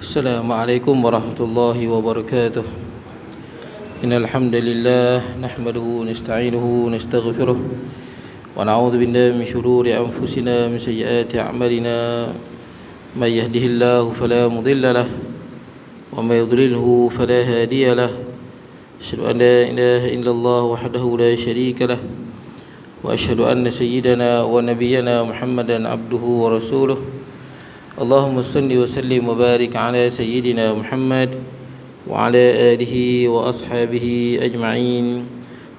Assalamualaikum warahmatullahi wabarakatuh. Innal hamdalillah nahmaduhu nasta'inuhu nastaghfiruh wa na'udzu billahi min shururi anfusina min sayyiati a'malina may yahdihillahu fala mudilla lahu wa may yudlilhu fala hadiya lahu. Asyhadu an la ilaha illallah wahdahu la syarika lahu wa asyhadu anna sayyidana wa nabiyyana Muhammadan abduhu wa rasuluh. Allahumma salli wa sallim wa barik ala sayyidina Muhammad wa ala alihi wa ashabihi ajma'in.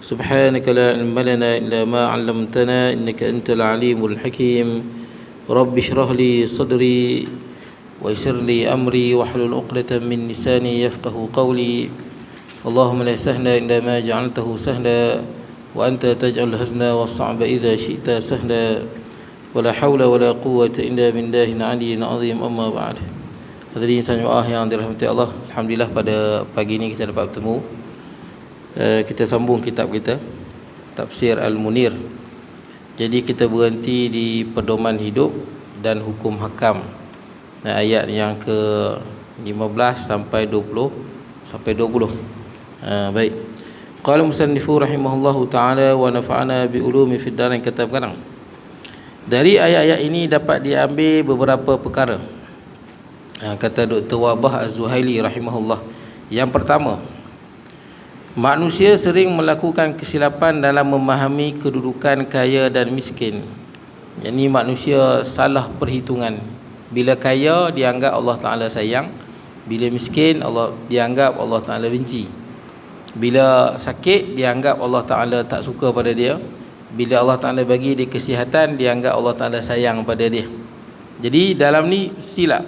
Subhanaka la ilma lana illa ma 'allamtana innaka antal alimul hakim. Rabbi shrah li sadri wa yassir li amri wahlul 'uqdatam min lisani yafqahu qawli. Allahumma la sahla illa ma ja'altahu sahla wa anta taj'al hazna was-sa'ba idza syi'ta sahla. Wala haula wala quwwata illa billahil aliyyil azim. Amma ba'd. Hadirin jemaah yang dirahmati Allah, alhamdulillah pada pagi ini kita dapat bertemu. Kita sambung kitab kita Tafsir Al-Munir. Jadi kita berhenti di pedoman hidup dan hukum hakam. Ayat yang ke 15 sampai 20 baik. Qala musannifu rahimahullahu taala wa nafa'ana bi ulumi fid darin. Kata sekarang, dari ayat-ayat ini dapat diambil beberapa perkara. Kata Dr. Wabah Az-Zuhaili rahimahullah. Yang pertama, manusia sering melakukan kesilapan dalam memahami kedudukan kaya dan miskin. Jadi manusia salah perhitungan. Bila kaya dianggap Allah Ta'ala sayang, bila miskin dianggap Allah Ta'ala benci. Bila sakit dianggap Allah Ta'ala tak suka pada dia. Bila Allah Ta'ala bagi dia kesihatan, dia anggap Allah Ta'ala sayang pada dia. Jadi dalam ni silap.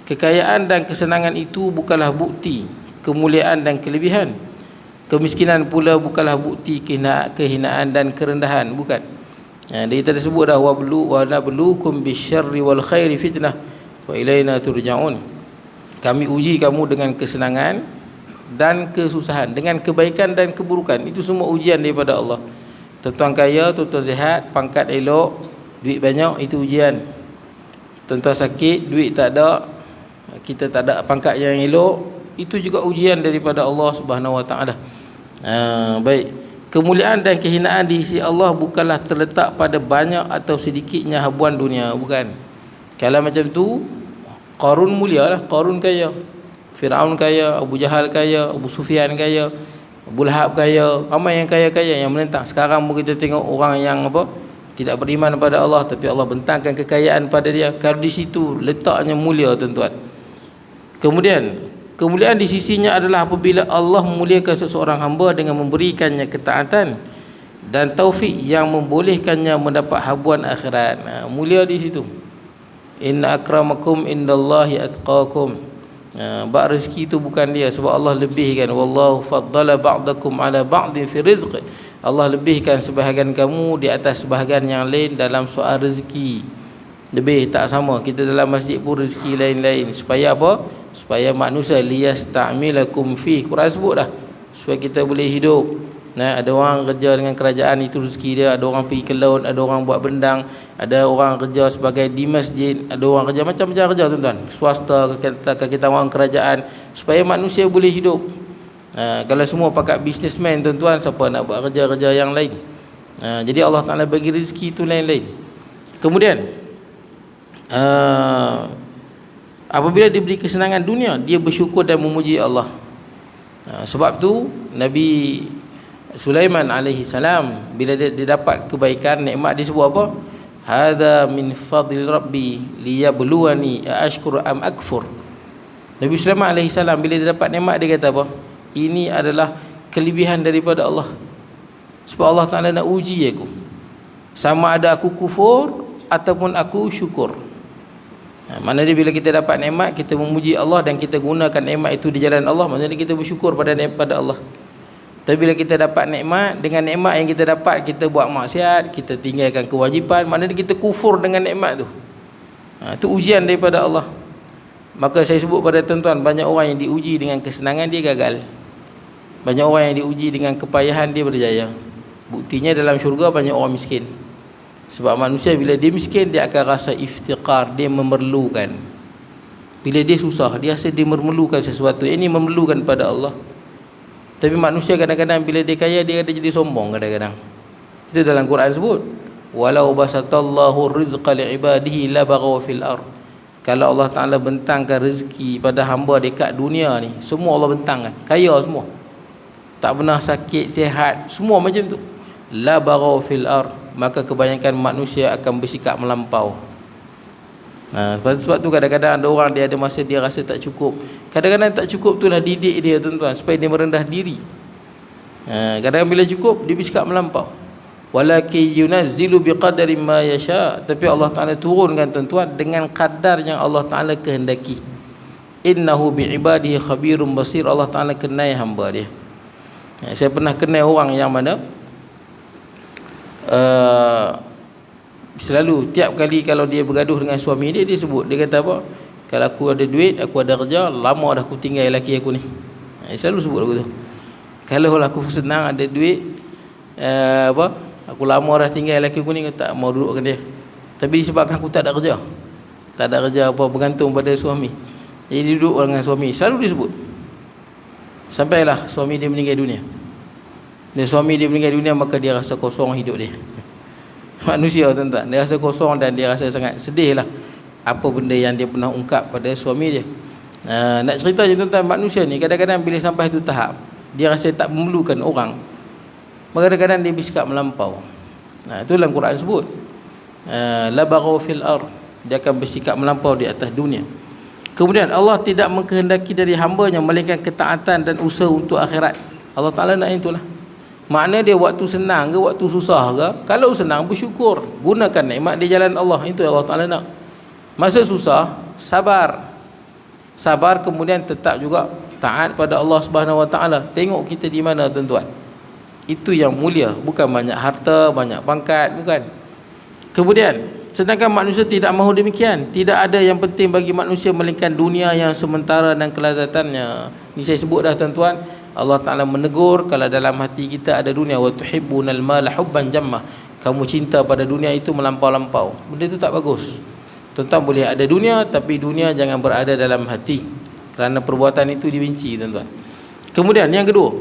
Kekayaan dan kesenangan itu bukanlah bukti kemuliaan dan kelebihan. Kemiskinan pula bukanlah bukti kehinaan dan kerendahan. Bukan. Dia tadi sebut dah, wa nabluukum bisyarri wal khairi fitnah wa ilaina turja'un. Kami uji kamu dengan kesenangan dan kesusahan, dengan kebaikan dan keburukan. Itu semua ujian daripada Allah. Tuan-tuan kaya, tuan-tuan sihat, pangkat elok, duit banyak, itu ujian. Tuan-tuan sakit, duit tak ada, kita tak ada pangkat yang elok, itu juga ujian daripada Allah Subhanahu Wa Taala. Baik. Kemuliaan dan kehinaan di sisi Allah bukanlah terletak pada banyak atau sedikitnya habuan dunia, bukan. Kalau macam tu, Qarun mulia lah, Qarun kaya, Firaun kaya, Abu Jahal kaya, Abu Sufyan kaya, Abu Lahab kaya, ramai yang kaya-kaya yang menentang. Sekarang kita tengok orang yang tidak beriman kepada Allah, tapi Allah bentangkan kekayaan pada dia. Kalau di situ letaknya mulia, tuan-tuan. Kemudian kemuliaan di sisinya adalah apabila Allah memuliakan seseorang hamba dengan memberikannya ketaatan dan taufik yang membolehkannya mendapat habuan akhirat. Mulia di situ. Inna akramakum indallahi atqakum. Bak rezeki itu bukan dia, sebab Allah lebihkan. Wallahu faddala ba'dakum ala ba'din fi rizq. Allah lebihkan sebahagian kamu di atas sebahagian yang lain dalam soal rezeki. Lebih tak sama. Kita dalam masjid pun rezeki lain-lain. Supaya apa? Supaya manusia liyasta'milakum fi. Quran sebut dah, supaya kita boleh hidup. Ada orang kerja dengan kerajaan, itu rezeki dia. Ada orang pergi ke laut, ada orang buat bendang, ada orang kerja sebagai di masjid, ada orang kerja macam-macam kerja, tuan-tuan. Swasta, kita orang kerajaan, supaya manusia boleh hidup. Kalau semua pakat businessman, tuan-tuan, siapa nak buat kerja-kerja yang lain? Jadi Allah Ta'ala bagi rezeki itu lain-lain. Kemudian apabila diberi kesenangan dunia, dia bersyukur dan memuji Allah. Sebab tu Nabi Sulaiman alaihi salam, bila dia dapat kebaikan, nikmat, dia sebut apa? Hadza min fadli rabbi liyabluwani ashkuru am akfur. Nabi Sulaiman alaihi salam bila dia dapat nikmat, dia kata apa? Ini adalah kelebihan daripada Allah. Sebab Allah Ta'ala nak uji aku, sama ada aku kufur ataupun aku syukur. Maknanya bila kita dapat nikmat, kita memuji Allah dan kita gunakan nikmat itu di jalan Allah, maknanya kita bersyukur pada Allah. Tapi bila kita dapat nikmat, dengan nikmat yang kita dapat, kita buat maksiat, kita tinggalkan kewajipan, maknanya kita kufur dengan nikmat tu. Itu ujian daripada Allah. Maka saya sebut pada tuan-tuan, banyak orang yang diuji dengan kesenangan, dia gagal. Banyak orang yang diuji dengan kepayahan, dia berjaya. Buktinya dalam syurga banyak orang miskin. Sebab manusia bila dia miskin, dia akan rasa iftiqar, dia memerlukan. Bila dia susah, dia rasa dia memerlukan sesuatu. Ini memerlukan pada Allah. Tapi manusia kadang-kadang bila dia kaya, dia ada jadi sombong kadang-kadang. Itu dalam Quran sebut, walau basatallahu rizqa li'ibadihi labaghaw fil ard. Kalau Allah Ta'ala bentangkan rezeki pada hamba dekat dunia ni, semua Allah bentangkan, kaya semua, tak pernah sakit, sihat, semua macam tu, labaghaw fil ard, maka kebanyakan manusia akan bersikap melampau. Sebab tu kadang-kadang ada orang, dia ada masa dia rasa tak cukup. Kadang-kadang tak cukup itulah didik dia, tuan-tuan, supaya dia merendah diri. Kadang-kadang bila cukup, dia bersikap melampau. Walakin yunazzilu biqadari ma yasha. Tapi Allah Ta'ala turunkan, tuan-tuan, dengan kadar yang Allah Ta'ala kehendaki. Innahu bi'ibadihi khabirun basir. Allah Ta'ala kenal hamba dia. Saya pernah kenal orang yang mana selalu tiap kali kalau dia bergaduh dengan suami dia, dia sebut, dia kata apa, kalau aku ada duit, aku ada kerja, lama dah aku tinggal lelaki aku ni. Dia selalu sebut aku tu. Kalau aku senang ada duit, aku lama dah tinggal lelaki aku ni, aku tak mau duduk dengan dia. Tapi disebabkan aku tak ada kerja, bergantung pada suami, jadi duduk dengan suami. Selalu disebut. Sampailah suami dia meninggal dunia. Dan suami dia meninggal dunia, maka dia rasa kosong hidup dia. Manusia, tuan-tuan, dia rasa kosong dan dia rasa sangat sedih lah apa benda yang dia pernah ungkap pada suami dia. Nak cerita je, tuan-tuan, manusia ni kadang-kadang bila sampai tu tahap dia rasa tak memerlukan orang, maka kadang-kadang dia bersikap melampau. Itu dalam Quran sebut, labaghaw fil ard, dia akan bersikap melampau di atas dunia. Kemudian Allah tidak mengkehendaki dari hamba-Nya melainkan ketaatan dan usaha untuk akhirat. Allah Ta'ala nak itulah. Makna dia waktu senang ke waktu susah ke, kalau senang bersyukur, gunakan nikmat di jalan Allah. Itu Allah Ta'ala nak. Masa susah, sabar, kemudian tetap juga taat pada Allah Subhanahu Wa Ta'ala. Tengok kita di mana, tuan-tuan. Itu yang mulia, bukan banyak harta, banyak pangkat, bukan. Kemudian sedangkan manusia tidak mahu demikian. Tidak ada yang penting bagi manusia melainkan dunia yang sementara dan kelazatannya. Ini saya sebut dah, tuan-tuan. Allah Ta'ala menegur kalau dalam hati kita ada dunia, wa tuhibbunal mala hubban jammah, kamu cinta pada dunia itu melampau-lampau. Benda itu tak bagus. Tuan-tuan boleh ada dunia, tapi dunia jangan berada dalam hati, kerana perbuatan itu dibenci, tuan-tuan. Kemudian yang kedua,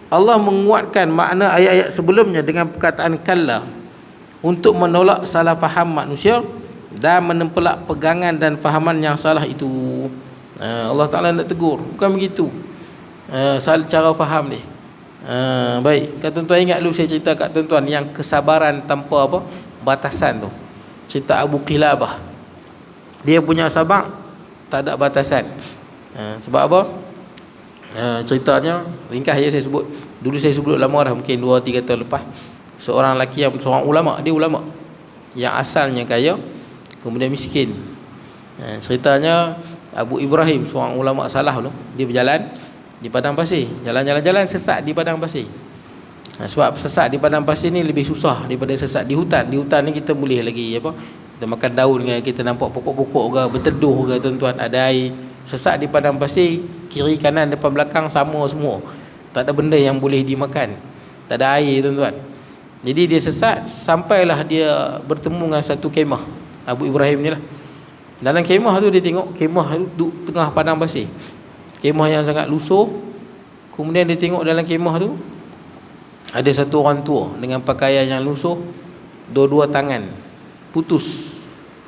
Allah menguatkan makna ayat-ayat sebelumnya dengan perkataan kalla, untuk menolak salah faham manusia dan menempelak pegangan dan fahaman yang salah itu. Allah Ta'ala nak tegur, bukan begitu. Salah cara faham ni. Baik, kat tuan-tuan ingat dulu saya cerita kat tuan-tuan yang kesabaran tanpa apa batasan tu. Cerita Abu Qilabah. Dia punya sabar tak ada batasan. Sebab apa? Ceritanya ringkas je saya sebut. Dulu saya sebut lama dah, mungkin 2-3 tahun lepas. Seorang lelaki yang seorang ulama, dia ulama yang asalnya kaya, kemudian miskin. Ceritanya Abu Ibrahim, seorang ulama salah tu, dia berjalan di padang pasir, jalan-jalan sesat di padang pasir. Sebab sesat di padang pasir ni lebih susah daripada sesat di hutan. Di hutan ni kita boleh lagi apa, kita makan daun ke, kita nampak pokok-pokok ke, berteduh ke, tuan-tuan, ada air. Sesat di padang pasir, kiri kanan depan belakang sama semua, tak ada benda yang boleh dimakan, tak ada air, tuan-tuan. Jadi dia sesat, sampailah dia bertemu dengan satu kemah Abu Ibrahim ni lah. Dalam kemah tu dia tengok kemah tu duduk tengah padang pasir, kemah yang sangat lusuh. Kemudian dia tengok dalam kemah tu ada satu orang tua dengan pakaian yang lusuh, dua-dua tangan putus,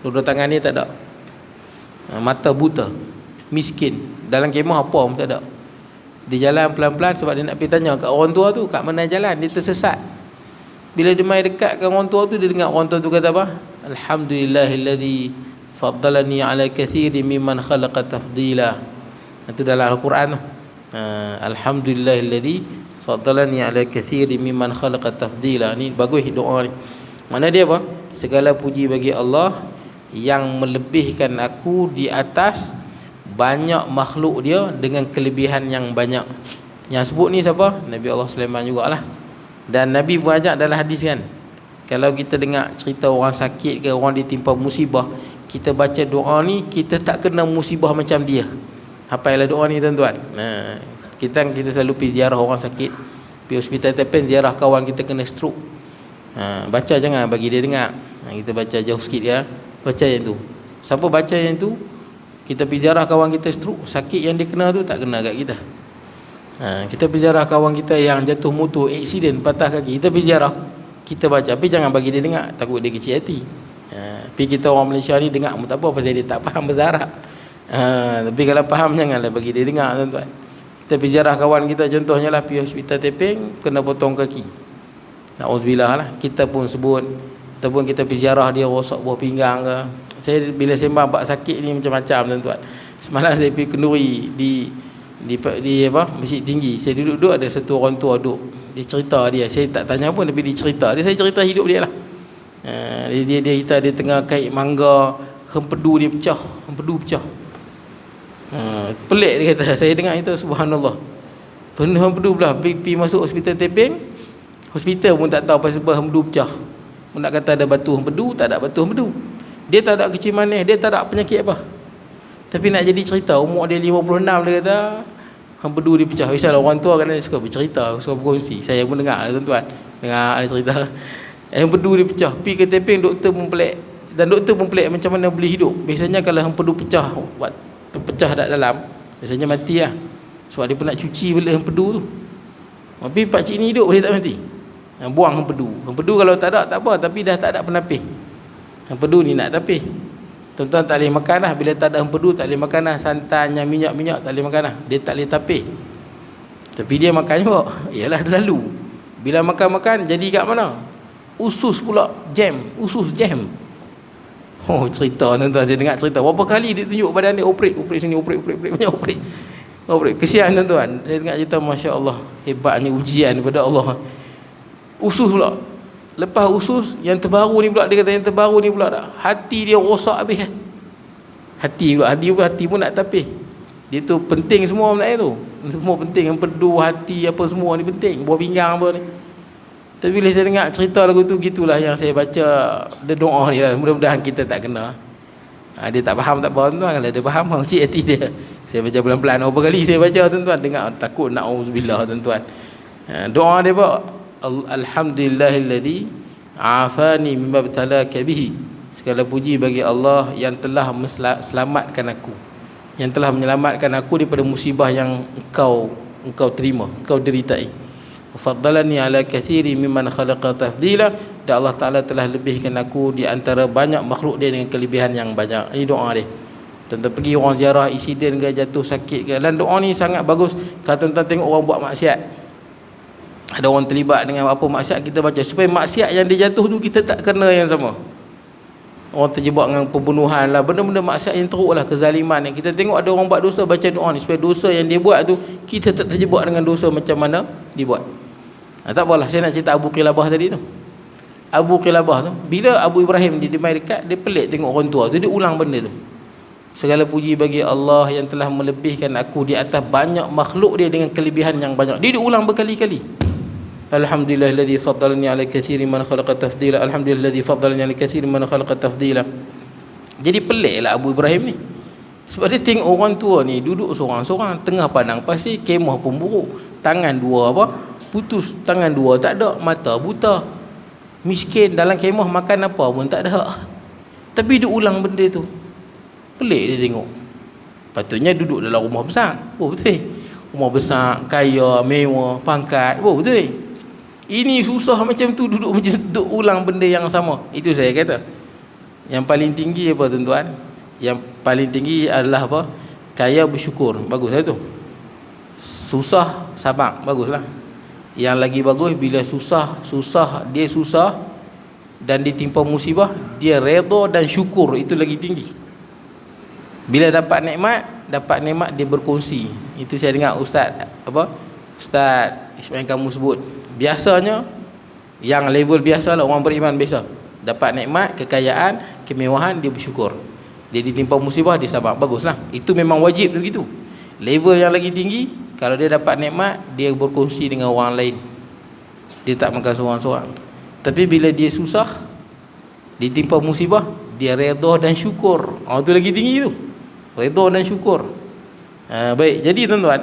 dua-dua tangan ni tak ada, mata buta, miskin. Dalam kemah apa pun tak ada. Dia jalan pelan-pelan sebab dia nak pergi tanya kat orang tua tu kat mana jalan. Dia tersesat. Bila dia mai dekat ke orang tua tu, dia dengar orang tua tu kata apa? Alhamdulillahilladzi faddalani ala katsirin mimman khalaqa tafdila. Itu dalam Al-Quran tu. Alhamdulillahilladzi faddalani ala katsirin mimman khalaqa tafdila. Ni bagus doa ni. Mana dia apa? Segala puji bagi Allah yang melebihkan aku di atas banyak makhluk dia dengan kelebihan yang banyak. Yang sebut ni siapa? Nabi Allah Sulaiman jugalah. Dan Nabi pun ajak dalam hadis kan, kalau kita dengar cerita orang sakit ke, orang ditimpa musibah, kita baca doa ni, kita tak kena musibah macam dia. Hafallah doa ni, tuan-tuan. Kita selalu pergi ziarah orang sakit, pergi hospital Tepen, ziarah kawan kita kena stroke. Baca jangan bagi dia dengar. Kita baca jauh sikit ya. Baca yang tu. Siapa baca yang tu, Kita pergi ziarah kawan kita stroke, sakit yang dia kena tu tak kena kat kita. Kita pergi ziarah kawan kita yang jatuh motor, aksiden, patah kaki, kita pergi ziarah, kita baca, tapi jangan bagi dia dengar, takut dia kecil hati. Tapi kita orang Malaysia ni dengar pun tak apa, pasal dia tak faham bahasa Arab. Tapi kalau faham, janganlah bagi dia dengar, tuan-tuan. Kita pergi ziarah kawan kita, contohnya lah pergi hospital Teping, kena potong kaki, na'udzubillah lah, kita pun sebut. Ataupun kita pergi ziarah dia rosak buah pinggang ke. Saya bila sembang bab sakit ni macam-macam, tuan-tuan. Semalam saya pergi kenduri di Masjid Tinggi. Saya duduk-duduk, ada satu orang tua duduk, dia cerita dia, saya tak tanya pun, tapi dia cerita dia, saya cerita hidup dia lah. Dia kita dia tengah kait mangga, hempedu dia pecah, hempedu pecah. Pelik dia kata, saya dengar itu subhanallah. Penuh hempedu pula, pergi masuk hospital Teping, hospital pun tak tahu apa sebab hempedu pecah. Nak kata ada batu hempedu, tak ada batu hempedu. Dia tak ada kecil manis, dia tak ada penyakit apa. Tapi nak jadi cerita, umur dia 56, dia kata hempedu dia pecah. Biasalah orang tua kan dia suka bercerita, suka berkongsi. Saya pun dengar, tuan-tuan, dengar dia cerita. Hempedu dia pecah, pergi ke Teping, doktor pun pelik. Dan doktor pun pelik macam mana boleh hidup. Biasanya kalau hempedu pecah, pecah kat dalam, biasanya mati lah. Sebab dia pun nak cuci balik hempedu tu. Tapi pakcik ni hidup, boleh tak mati? Buang hempedu. Hempedu kalau tak ada, tak apa, tapi dah tak ada penapis. Hempedu ni nak tapis. Tuan-tuan tak boleh makan lah. Bila tak ada hempedu, tak boleh makan lah. Santannya, minyak-minyak tak boleh makan lah. Dia tak boleh tapis. Tapi dia makan juga. Yalah, dia lalu. Bila makan-makan, jadi kat mana? Usus pula, jam. Usus jam. Oh, cerita tuan-tuan. Saya dengar cerita. Berapa kali dia tunjuk badan dia, operate sini, operate. Banyak operate. Kesian tuan-tuan. Saya dengar cerita, Masya Allah. Hebatnya ujian daripada Allah. Usus pula. Lepas usus, yang terbaru ni pula, dia kata yang terbaru ni pula tak, hati dia rosak habis. Hati pun nak tapis. Dia tu penting semua benda tu. Semua penting, empedu, hati, apa semua ni penting. Buah pinggang apa ni. Tapi bila saya dengar cerita lagu tu, gitulah yang saya baca. Dia doa ni lah, mudah-mudahan kita tak kena. Dia tak faham, tak apa tuan. Kalau dia faham, cik hati dia. Saya baca pelan-pelan, berapa kali saya baca tuan-tuan, dengar takut na'udzubillah tuan-tuan. Doa dia pak, alhamdulillahilladzi afani mimma btalaka bihi. Segala puji bagi Allah yang telah selamatkan aku, yang telah menyelamatkan aku daripada musibah yang engkau terima, engkau deritai. Faddalani ala katsiri mimman khalaqa tafdila. Dan Allah Ta'ala telah lebihkan aku di antara banyak makhluk dia dengan kelebihan yang banyak. Ini doa dia. Tuan-tuan pergi orang ziarah, insiden ke, jatuh sakit ke, dan doa ni sangat bagus. Kalau tuan-tuan tengok orang buat maksiat, ada orang terlibat dengan apa maksiat, kita baca supaya maksiat yang dia jatuh tu kita tak kena yang sama. Orang terjebak dengan pembunuhan lah, benda-benda maksiat yang teruk lah, kezaliman. Kita tengok ada orang buat dosa, baca doa ni supaya dosa yang dia buat tu kita tak terjebak dengan dosa macam mana dibuat. Tak apalah, saya nak cerita Abu Qilabah tadi tu. Abu Qilabah tu, bila Abu Ibrahim dia mai dekat, dia pelik tengok orang tua tu, dia ulang benda tu. Segala puji bagi Allah yang telah melebihkan aku di atas banyak makhluk dia dengan kelebihan yang banyak. Dia ulang berkali-kali. Alhamdulillahilladzi faddalani ala katsirin man khalaqa tafdila. Alhamdulillahilladzi faddalani ala katsirin man khalaqa tafdila. Jadi peliklah Abu Ibrahim ni. Sebab dia tengok orang tua ni duduk seorang-seorang tengah padang pasir, kemah pun buruk, tangan dua apa? Putus, tangan dua tak ada, mata buta. Miskin, dalam kemah makan apa pun tak ada. Tapi dia ulang benda tu. Pelik dia tengok. Patutnya duduk dalam rumah besar. Oh betul. Rumah besar, kaya, mewah, pangkat. Oh betul. Ini susah macam tu, duduk macam tu, ulang benda yang sama. Itu saya kata. Yang paling tinggi apa tuan-tuan? Yang paling tinggi adalah apa? Kaya bersyukur. Bagus lah tu. Susah sabar. Baguslah. Yang lagi bagus bila susah dia susah dan ditimpa musibah, dia redha dan syukur. Itu lagi tinggi. Bila dapat nikmat dia berkongsi. Itu saya dengar Ustaz Ismail kamu sebut. Biasanya yang level biasa lah, orang beriman biasa, dapat nikmat, kekayaan, kemewahan, dia bersyukur. Dia ditimpa musibah, dia sabar. Baguslah. Itu memang wajib begitu. Level yang lagi tinggi, kalau dia dapat nikmat, dia berkongsi dengan orang lain. Dia tak makan seorang-seorang. Tapi bila dia susah, ditimpa musibah, dia redha dan syukur. Itu lagi tinggi tu. Redha dan syukur. Baik, jadi tuan-tuan,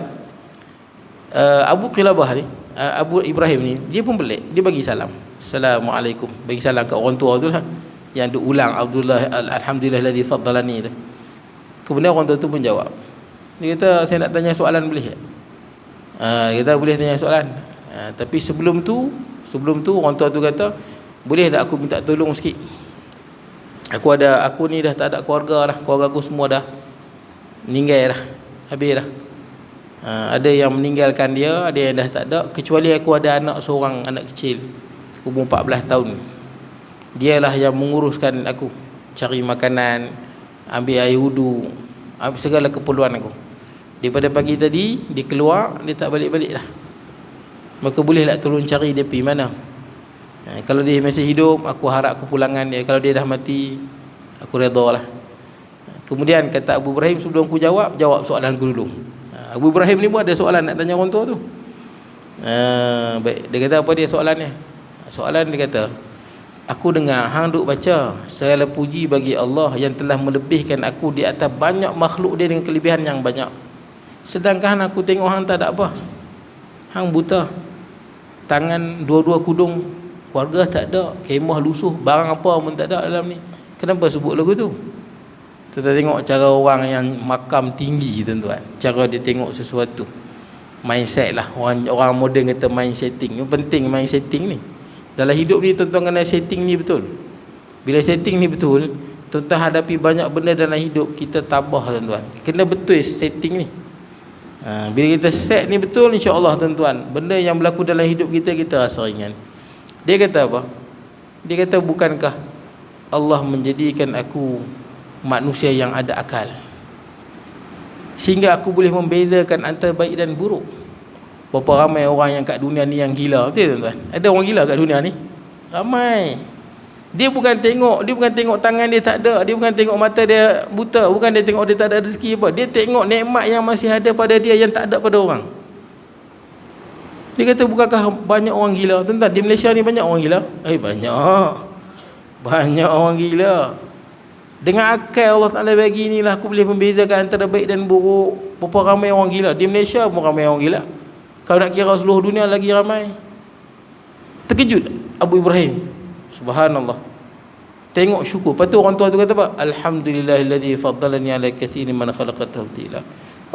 Abu Qilabah ni, Abu Ibrahim ni, dia pun pelik. Dia bagi salam, Assalamualaikum, bagi salam kat orang tua tu lah, yang dia ulang Alhamdulillahilladzi faddalani tu. Kemudian orang tua tu pun jawab. Dia kata, saya nak tanya soalan boleh tak? Dia kata boleh tanya soalan. Tapi sebelum tu orang tua tu kata, boleh tak aku minta tolong sikit? Aku ni dah tak ada keluarga dah. Keluarga aku semua dah meninggal dah. Habis dah. Ada yang meninggalkan dia, ada yang dah tak ada. Kecuali aku ada anak seorang, anak kecil, umur 14 tahun. Dialah yang menguruskan aku, cari makanan, ambil air wudu, ambil segala keperluan aku. Daripada pagi tadi dia keluar, dia tak balik-balik lah. Maka bolehlah tolong cari dia pergi mana. Kalau dia masih hidup, aku harap kepulangan dia. Kalau dia dah mati, aku redha lah. Kemudian kata Abu Ibrahim, sebelum aku jawab soalan aku dulu. Abu Ibrahim ni pun ada soalan nak tanya orang tua tu. Baik, dia kata apa dia soalannya? Soalan dia kata, aku dengar hang duk baca, segala puji bagi Allah yang telah melebihkan aku di atas banyak makhluk dia dengan kelebihan yang banyak. Sedangkan aku tengok hang tak ada apa. Hang buta, tangan dua-dua kudung, keluarga tak ada, kemah lusuh, barang apa pun tak ada dalam ni. Kenapa sebut lagu tu? Kita tengok cara orang yang makam tinggi, tuan-tuan, cara dia tengok sesuatu, mindset lah. Orang moden kata mind setting. Yang penting mind setting ni dalam hidup ni, tuan-tuan kena setting ni betul. Bila setting ni betul, tuan-tuan hadapi banyak benda dalam hidup kita tabah, tuan-tuan. Kena betul setting ni. Bila kita set ni betul, insya-Allah tuan-tuan, benda yang berlaku dalam hidup kita, kita rasa ringan. Dia kata apa? Dia kata, bukankah Allah menjadikan aku manusia yang ada akal, sehingga aku boleh membezakan antara baik dan buruk. Berapa ramai orang yang kat dunia ni yang gila, betul tuan-tuan? Ada orang gila kat dunia ni? Ramai. Dia bukan tengok tangan dia tak ada, dia bukan tengok mata dia buta, bukan dia tengok dia tak ada rezeki apa. Dia tengok nikmat yang masih ada pada dia yang tak ada pada orang. Dia kata, bukankah banyak orang gila? Tuan-tuan, di Malaysia ni banyak orang gila? Banyak orang gila. Dengan akal Allah Ta'ala bagi inilah aku boleh membezakan antara baik dan buruk. Berapa ramai orang gila. Di Malaysia pun ramai orang gila. Kalau nak kira seluruh dunia lagi ramai. Terkejut Abu Ibrahim. Subhanallah. Tengok syukur. Lepas tu orang tua tu kata apa? Alhamdulillahilladzi faddalani ala katsirin man khalaqa tafdila.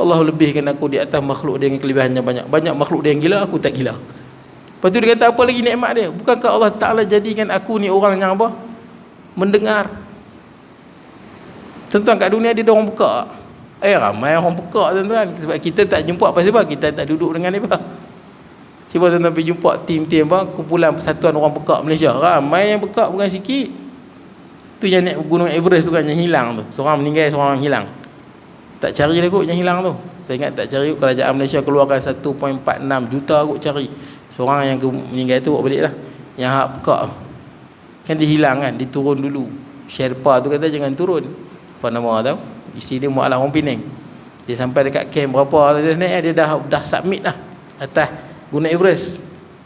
Allah lebihkan aku di atas makhluk dia dengan kelebihannya banyak. Banyak makhluk dia yang gila, aku tak gila. Lepas tu dia kata, apa lagi nikmat dia? Bukankah Allah Ta'ala jadikan aku ni orang yang apa? Mendengar. Tuan-tuan, kat dunia dia ada orang pekak. Ramai orang pekak, tuan-tuan. Sebab kita tak jumpa apa sebab kita tak duduk dengan dia. Sebab tuan-tuan pergi jumpa tim-tim kumpulan persatuan orang pekak Malaysia. Ramai yang pekak, bukan sikit. Tu yang naik gunung Everest tu kan, yang hilang tu. Seorang meninggal, seorang hilang. Tak cari lah kot yang hilang tu. Saya ingat tak cari, kerajaan Malaysia keluarkan 1.46 juta kot cari. Seorang yang meninggal tu bawa balik lah. Yang hak pekak kan dia hilang kan, dia turun dulu. Sherpa tu kata jangan turun. Apa nama tau? Isteri dia Mu'alah, orang Penang. Dia sampai dekat camp berapa dia naik, dia dah submit lah atas Gunung Everest.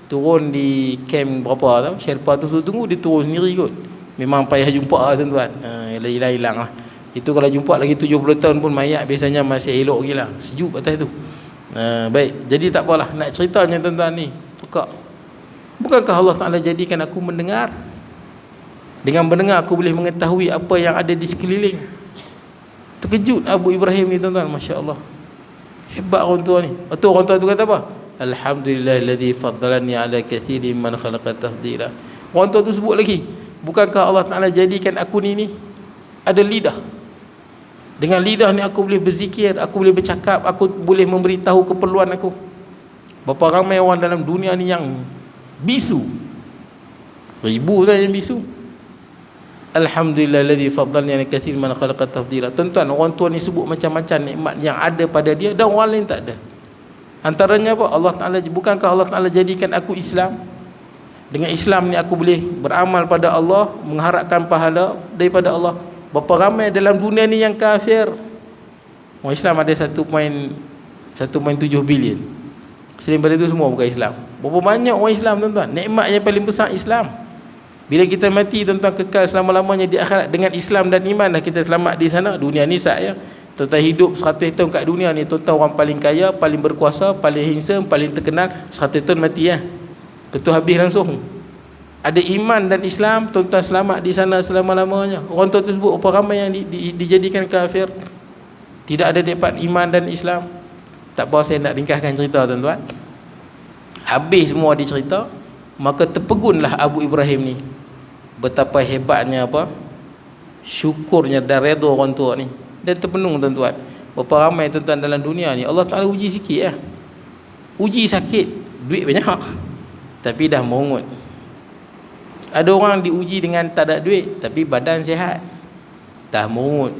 Turun di camp berapa tau, Sherpa tu suruh tunggu, dia turun sendiri kot. Memang payah jumpa lah tuan-tuan. Hilang lah. Itu kalau jumpa lagi 70 tahun pun mayat biasanya masih elok lagi lah, sejuk atas tu. Baik, jadi tak apalah, nak ceritanya tuan-tuan ni pekak. Bukankah Allah Ta'ala jadikan aku mendengar? Dengan mendengar aku boleh mengetahui apa yang ada di sekeliling. Terkejut Abu Ibrahim ni tuan-tuan, Masya Allah. Hebat orang tua ni. Lepas tu orang tua tu kata apa? Alhamdulillahilladzi faddalani ala katsirin man khalaqa tafdila. Orang tua tu sebut lagi, bukankah Allah Ta'ala jadikan aku ni ada lidah. Dengan lidah ni aku boleh berzikir, aku boleh bercakap, aku boleh memberitahu keperluan aku. Berapa ramai orang dalam dunia ni yang bisu. Ribu dah yang bisu. Alhamdulillahilladzi faddalani ala katsirin man khalaqa tafdila. Tuan-tuan, orang tua ni sebut macam-macam nikmat yang ada pada dia dan orang lain tak ada. Antaranya apa? Allah Ta'ala, bukankah Allah Ta'ala jadikan aku Islam? Dengan Islam ni aku boleh beramal pada Allah, mengharapkan pahala daripada Allah. Berapa ramai dalam dunia ni yang kafir. Orang Islam ada 1.7 bilion. Selain daripada itu semua bukan Islam. Berapa banyak orang Islam, tuan-tuan? Nikmat yang paling besar Islam. Bila kita mati, tuan-tuan, kekal selama-lamanya di akhirat dengan Islam dan iman dah kita selamat di sana. Dunia ni saya, tuan-tuan hidup 100 tahun kat dunia ni, tuan-tuan orang paling kaya, paling berkuasa, paling handsome, paling terkenal, 100 tahun mati ya. Betul habis langsung. Ada iman dan Islam, tuan-tuan selamat di sana selama-lamanya. Orang tua tersebut apa ramai yang dijadikan kafir. Tidak ada dapat iman dan Islam. Tak apa saya nak ringkaskan cerita tuan-tuan. Habis semua dicerita, maka terpegunlah Abu Ibrahim ni. Betapa hebatnya apa? Syukurnya dan redha orang tua ni. Dan terpenuh tuan-tuan. Berapa ramai tuan-tuan dalam dunia ni Allah Ta'ala uji sikit lah. Uji sakit, duit banyak, tapi dah merengut. Ada orang diuji dengan tak ada duit, tapi badan sihat, dah merengut.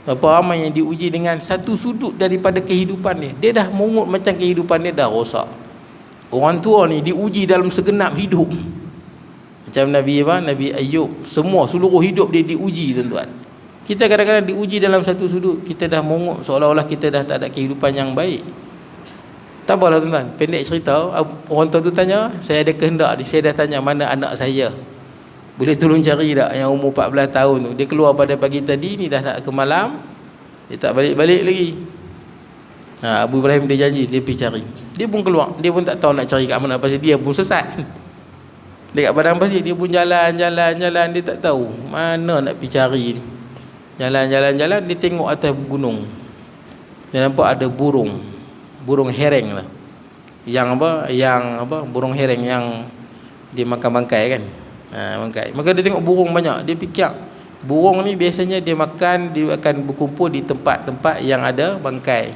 Berapa ramai yang diuji dengan satu sudut daripada kehidupan dia, dia dah merengut macam kehidupan dia dah rosak. Orang tua ni diuji dalam segenap hidup. Macam Nabi Ayub, semua seluruh hidup dia diuji tuan-tuan. Kita kadang-kadang diuji dalam satu sudut, kita dah merengut, seolah-olah kita dah tak ada kehidupan yang baik. Tak apalah tuan-tuan, pendek cerita, orang tua tu tanya, saya ada kehendak ni, saya dah tanya mana anak saya, boleh tolong cari tak yang umur 14 tahun tu. Dia keluar pada pagi tadi ni, dah nak ke malam, dia tak balik-balik lagi. Abu Ibrahim dia janji dia pergi cari. Dia pun keluar, dia pun tak tahu nak cari kat mana, pasal dia pun sesat dekat padang pasir. Dia pun jalan, dia tak tahu mana nak pergi cari ni. Jalan, dia tengok atas gunung, dia nampak ada burung hereng lah. Yang burung hereng yang dia makan bangkai kan. Bangkai. Maka dia tengok burung banyak, dia fikir burung ni biasanya dia makan, dia akan berkumpul di tempat-tempat yang ada bangkai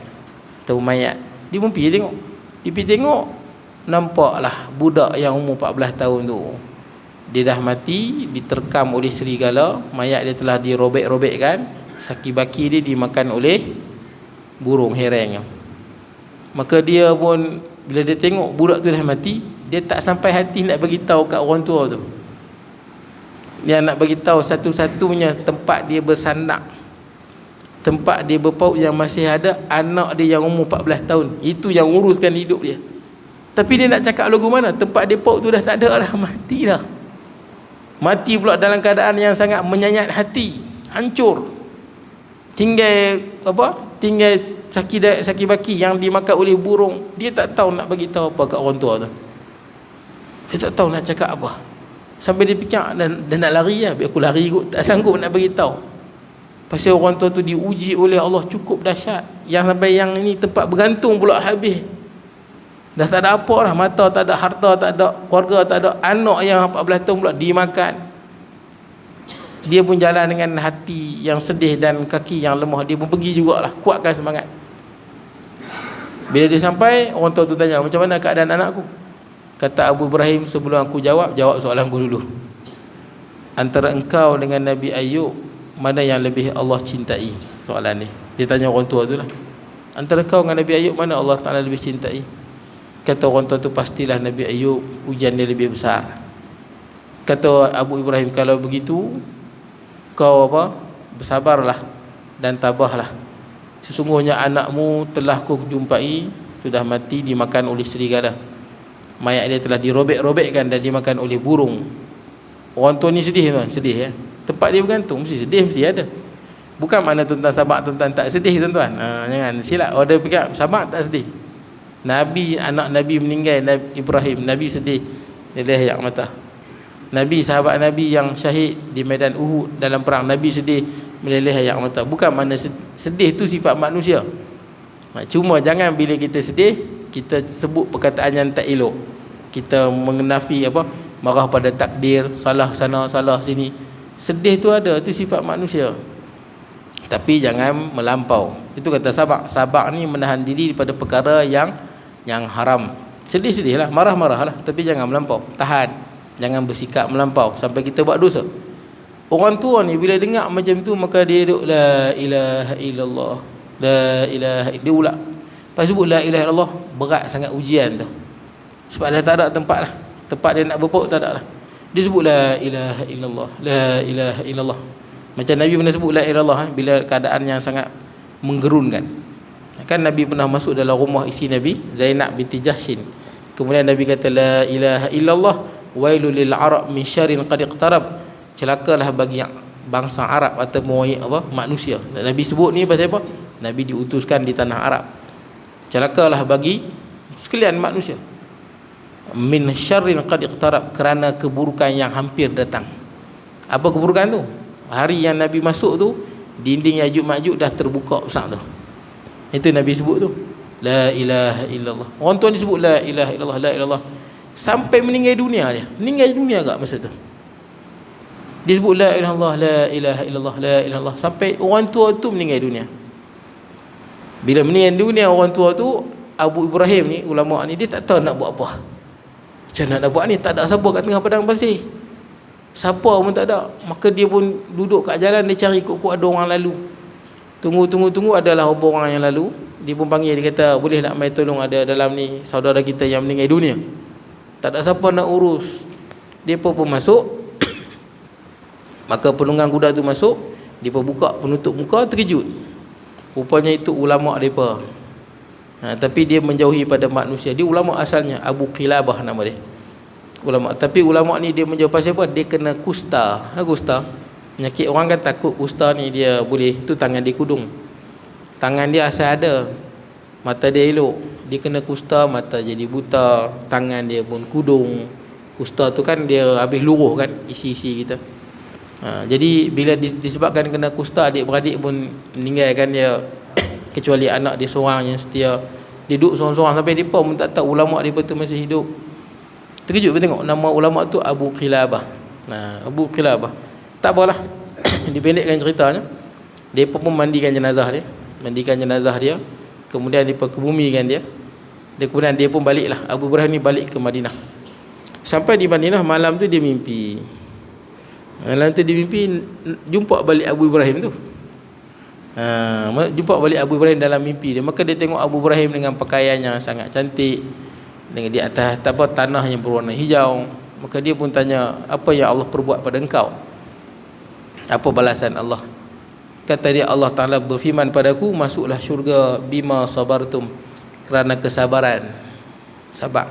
atau mayat. Dia pun pergi tengok. Dia pergi tengok, nampaklah budak yang umur 14 tahun tu, dia dah mati, diterkam oleh serigala, mayat dia telah dirobek-robekkan, saki-baki dia dimakan oleh burung hereng. Maka dia pun bila dia tengok budak tu dah mati, dia tak sampai hati nak bagi tahu kat orang tua tu. Dia nak bagi tahu satu-satunya tempat dia bersandar, tempat dia berpaut yang masih ada anak dia yang umur 14 tahun. Itu yang uruskan hidup dia. Tapi dia nak cakap lagu mana? Tempat dia paut tu dah tak ada dah, mati dah. Mati pula dalam keadaan yang sangat menyayat hati, hancur. Tinggal saki baki yang dimakan oleh burung. Dia tak tahu nak bagi tahu apa kat orang tua tu. Dia tak tahu nak cakap apa. Sampai dia fikir dan nak lari lah, biar aku lari kot, tak sanggup nak bagi tahu. Pasal orang tua tu diuji oleh Allah cukup dahsyat, yang sampai yang ini tempat bergantung pula habis. Dah tak ada apa lah, mata tak ada, harta tak ada, keluarga tak ada, anak yang 14 tahun pula dimakan. Dia pun jalan dengan hati yang sedih dan kaki yang lemah. Dia pun pergi jugalah, kuatkan semangat. Bila dia sampai, orang tua tu tanya, macam mana keadaan anakku? Kata Abu Ibrahim, sebelum aku jawab soalan aku dulu. Antara engkau dengan Nabi Ayub, mana yang lebih Allah cintai? Soalan ni dia tanya orang tua tu lah. Antara kau dengan Nabi Ayub, mana Allah Ta'ala lebih cintai? Kata orang tua tu, pastilah Nabi Ayub, ujian dia lebih besar. Kata Abu Ibrahim, kalau begitu kau bersabarlah dan tabahlah. Sesungguhnya anakmu telah ku jumpai, sudah mati dimakan oleh serigala. Mayat dia telah dirobek-robekkan dan dimakan oleh burung. Orang tua ni sedih tuan, sedih ya. Tempat dia bergantung, mesti sedih, mesti ada. Bukan makna tuan-tuan sabar, tuan-tuan tak sedih tuan-tuan. Jangan silap order fikir sabar tak sedih. Nabi, anak Nabi meninggal, Nabi Ibrahim, Nabi sedih, dia ayak mata. Nabi, sahabat Nabi yang syahid di medan Uhud dalam perang, Nabi sedih, meleleh ayak mata. Bukan makna sedih tu sifat manusia. Cuma jangan bila kita sedih, kita sebut perkataan yang tak elok. Kita mengenafi marah pada takdir, salah sana, salah sini. Sedih tu ada, tu sifat manusia. Tapi jangan melampau. Itu kata sabar. Sabar ni menahan diri daripada perkara yang haram. Sedih-sedih lah, marah-marah lah, tapi jangan melampau. Tahan, jangan bersikap melampau sampai kita buat dosa. Orang tua ni bila dengar macam tu, maka dia duduk la ilaha illallah, la ilaha, dia ulang. Lepas sebut la ilaha illallah, berat sangat ujian tu. Sebab dah tak ada tempat lah, tempat dia nak berpaut tak ada lah. Dia sebut la ilaha illallah, la ilaha illallah. Macam Nabi pernah sebut la ilaha illallah bila keadaan yang sangat menggerunkan. Kan Nabi pernah masuk dalam rumah isi Nabi, Zainab binti Jahshin. Kemudian Nabi kata la ilaha illallah wailul lil arab min syarrin qad iqtarab. Celakalah bagi bangsa Arab atau manusia. Dan Nabi sebut ni pasal apa? Nabi diutuskan di tanah Arab. Celakalah bagi sekalian manusia. Min syarrin qad iqtarab, kerana keburukan yang hampir datang. Apa keburukan tu? Hari yang Nabi masuk tu, Dinding Ya'juj Ma'juj dah terbuka besar tu. Itu Nabi sebut tu, la ilaha illallah. Orang tua ni sebut la ilaha illallah, la ilallah, sampai meninggal dunia dia. Meninggal dunia agak masa tu. Dia sebut la ilaha illallah, la ilaha illallah, la ilaha illallah, sampai orang tua tu meninggal dunia. Bila meninggal dunia orang tua tu, Abu Ibrahim ni, ulama ni, dia tak tahu nak buat apa. Macam nak buat ni, tak ada siapa kat tengah padang pasir. Siapa pun tak ada. Maka dia pun duduk kat jalan, dia cari kok ada orang lalu. Tunggu, adalah orang yang lalu. Dia pun panggil, dia kata, boleh nak mai tolong, ada dalam ni saudara kita yang meninggal dunia. Tak ada siapa nak urus. Dia pun masuk. Maka penunggang kuda tu masuk, dia pun buka penutup muka, terkejut. Rupanya itu ulama mereka. Tapi dia menjauhi pada manusia. Dia ulama asalnya, Abu Qilabah nama dia. Ulama. Tapi ulama ni dia menjauh pasal apa? Dia kena kusta. Kusta, penyakit orang kan takut kusta ni dia boleh, tu tangan dia kudung. Tangan dia asal ada, mata dia elok. Dia kena kusta, mata jadi buta, tangan dia pun kudung. Kusta tu kan dia habis luruh kan isi-isi kita. Jadi bila disebabkan kena kusta, adik-beradik pun meninggalkan dia, kecuali anak dia seorang yang setia. Dia duduk seorang-seorang sampai dia pun tak tahu ulama dia tu masih hidup. Terkejut tengok nama ulama tu Abu Qilabah. Abu Qilabah. Tak apalah. Dipendekkan ceritanya. Dia pun mandikan jenazah dia. Kemudian dia kebumikan dia. Kemudian dia pun baliklah. Abu Ibrahim ni balik ke Madinah. Sampai di Madinah, malam tu dia mimpi. Jumpa balik Abu Ibrahim tu. Jumpa balik Abu Ibrahim dalam mimpi dia. Maka dia tengok Abu Ibrahim dengan pakaian yang sangat cantik, dengan di atas tanah yang berwarna hijau. Maka dia pun tanya, apa yang Allah perbuat pada engkau? Apa balasan Allah? Kata dia, Allah Ta'ala berfirman padaku, masuklah syurga bima sabartum, kerana kesabaran. Sabar.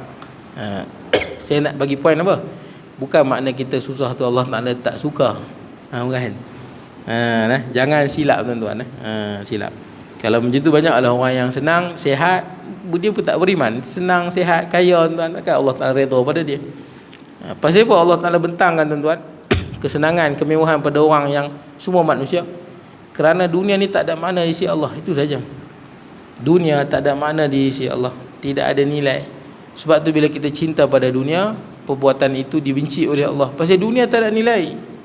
Saya nak bagi poin apa? Bukan makna kita susah tu Allah Ta'ala tak suka. Bukan. Jangan silap tuan-tuan. Silap. Kalau macam tu banyaklah orang yang senang, sihat, dia pun tak beriman. Senang, sihat, kaya tuan-tuan, kan Allah Ta'ala redha pada dia. Pasal apa Allah Ta'ala bentangkan tuan-tuan kesenangan, kemewahan pada orang yang semua manusia? Kerana dunia ni tak ada makna di sisi Allah. Itu saja. Dunia tak ada makna di sisi Allah, tidak ada nilai. Sebab tu bila kita cinta pada dunia, perbuatan itu dibenci oleh Allah. Pasal dunia tak ada nilai.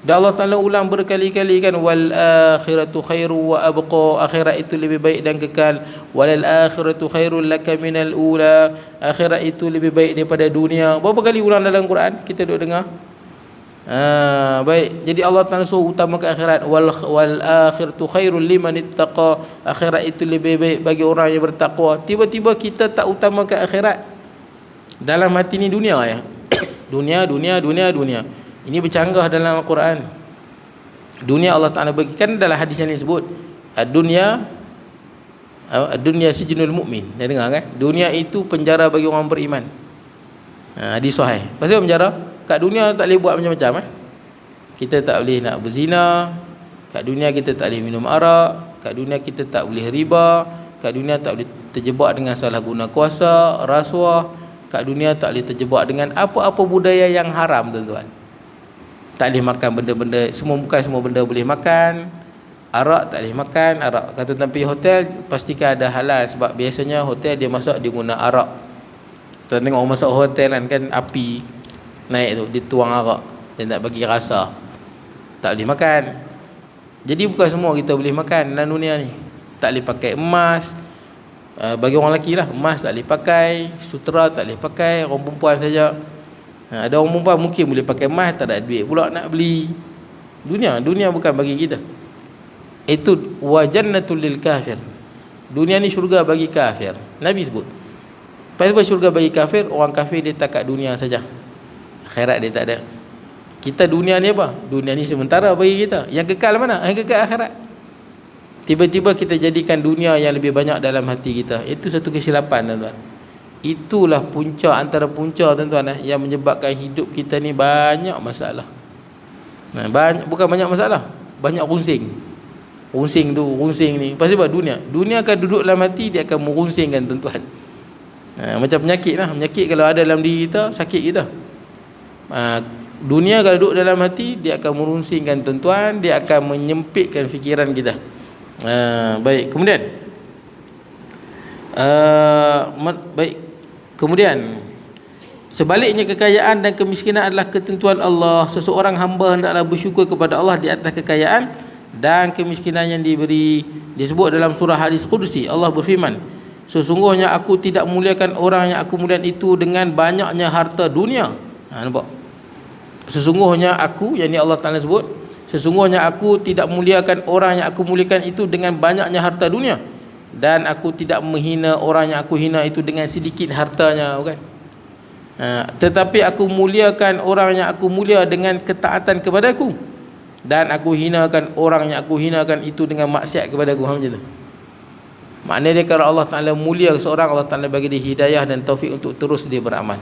Dan Allah Ta'ala ulang berkali-kali kan, wal akhiratu khairu wa abqa, akhirat itu lebih baik dan kekal. Walal akhiratu khairul laka minal ula, akhirat itu lebih baik daripada dunia. Berapa kali ulang dalam Quran kita duk dengar? Baik. Jadi Allah Ta'ala suruh utamakan akhirat. Wal akhiratu khairul liman ittaqa, akhirat itu lebih baik bagi orang yang bertakwa. Tiba-tiba kita tak utamakan akhirat. Dalam hati ni dunia ya. Dunia. Ini bercanggah dalam Al-Quran. Dunia Allah Ta'ala bagikan dalam hadis yang disebut Ad-dunya sijnul mu'min. Dah dengar kan? Dunia itu penjara bagi orang beriman. Hadis sahih. Pasal penjara? Kat dunia tak boleh buat macam-macam. Kita tak boleh nak berzina. Kat dunia kita tak boleh minum arak. Kat dunia kita tak boleh riba. Kat dunia tak boleh terjebak dengan salah guna kuasa, rasuah. Kat dunia tak boleh terjebak dengan apa-apa budaya yang haram tuan-tuan. Tak boleh makan benda-benda, bukan semua benda boleh makan. Arak tak boleh makan. Arak kata pergi hotel pastikan ada halal, sebab biasanya hotel dia masak dia guna arak. Tuan tengok orang masak hotel kan api naik tu, dia tuang arak dan tak bagi rasa. Tak boleh makan. Jadi bukan semua kita boleh makan dalam dunia ni. Tak boleh pakai emas. Bagi orang lelaki lah, emas tak boleh pakai, sutera tak boleh pakai, orang perempuan saja. Ada orang perempuan mungkin boleh pakai emas, tak ada duit pula nak beli. Dunia bukan bagi kita. Itu wajannatul lil kafir. Dunia ni syurga bagi kafir. Nabi sebut. Pasal syurga bagi kafir, orang kafir dia tak kat dunia saja. Akhirat dia tak ada. Kita dunia ni apa? Dunia ni sementara bagi kita. Yang kekal mana? Yang kekal akhirat. Tiba-tiba kita jadikan dunia yang lebih banyak dalam hati kita. Itu satu kesilapan tuan-tuan. Itulah punca antara punca tuan-tuan yang menyebabkan hidup kita ni banyak masalah. Bukan banyak masalah, banyak runsing. Runsing tu, runsing ni. Pasal apa? Dunia akan duduk dalam hati, dia akan merunsingkan tuan-tuan. Macam penyakit lah. Penyakit kalau ada dalam diri kita, sakit kita. Dunia kalau duduk dalam hati, dia akan merungsingkan tuan-tuan, dia akan menyempitkan fikiran kita. Baik, kemudian baik, kemudian sebaliknya, kekayaan dan kemiskinan adalah ketentuan Allah. Seseorang hamba hendaklah bersyukur kepada Allah di atas kekayaan dan kemiskinan yang diberi. Disebut dalam surah hadis Qudsi, Allah berfirman, sesungguhnya aku tidak muliakan orang yang aku muliakan itu dengan banyaknya harta dunia. Nampak? Sesungguhnya aku, yang ini Allah Ta'ala sebut, sesungguhnya aku tidak muliakan orang yang aku muliakan itu dengan banyaknya harta dunia, dan aku tidak menghina orang yang aku hina itu dengan sedikit hartanya, bukan? Tetapi aku muliakan orang yang aku mulia dengan ketaatan kepadaku, dan aku hinakan orang yang aku hinakan itu dengan maksiat kepadaku. Macam tu. Maknanya dia, kalau Allah Ta'ala mulia seorang, Allah Ta'ala bagi dia hidayah dan taufik untuk terus dia beramal.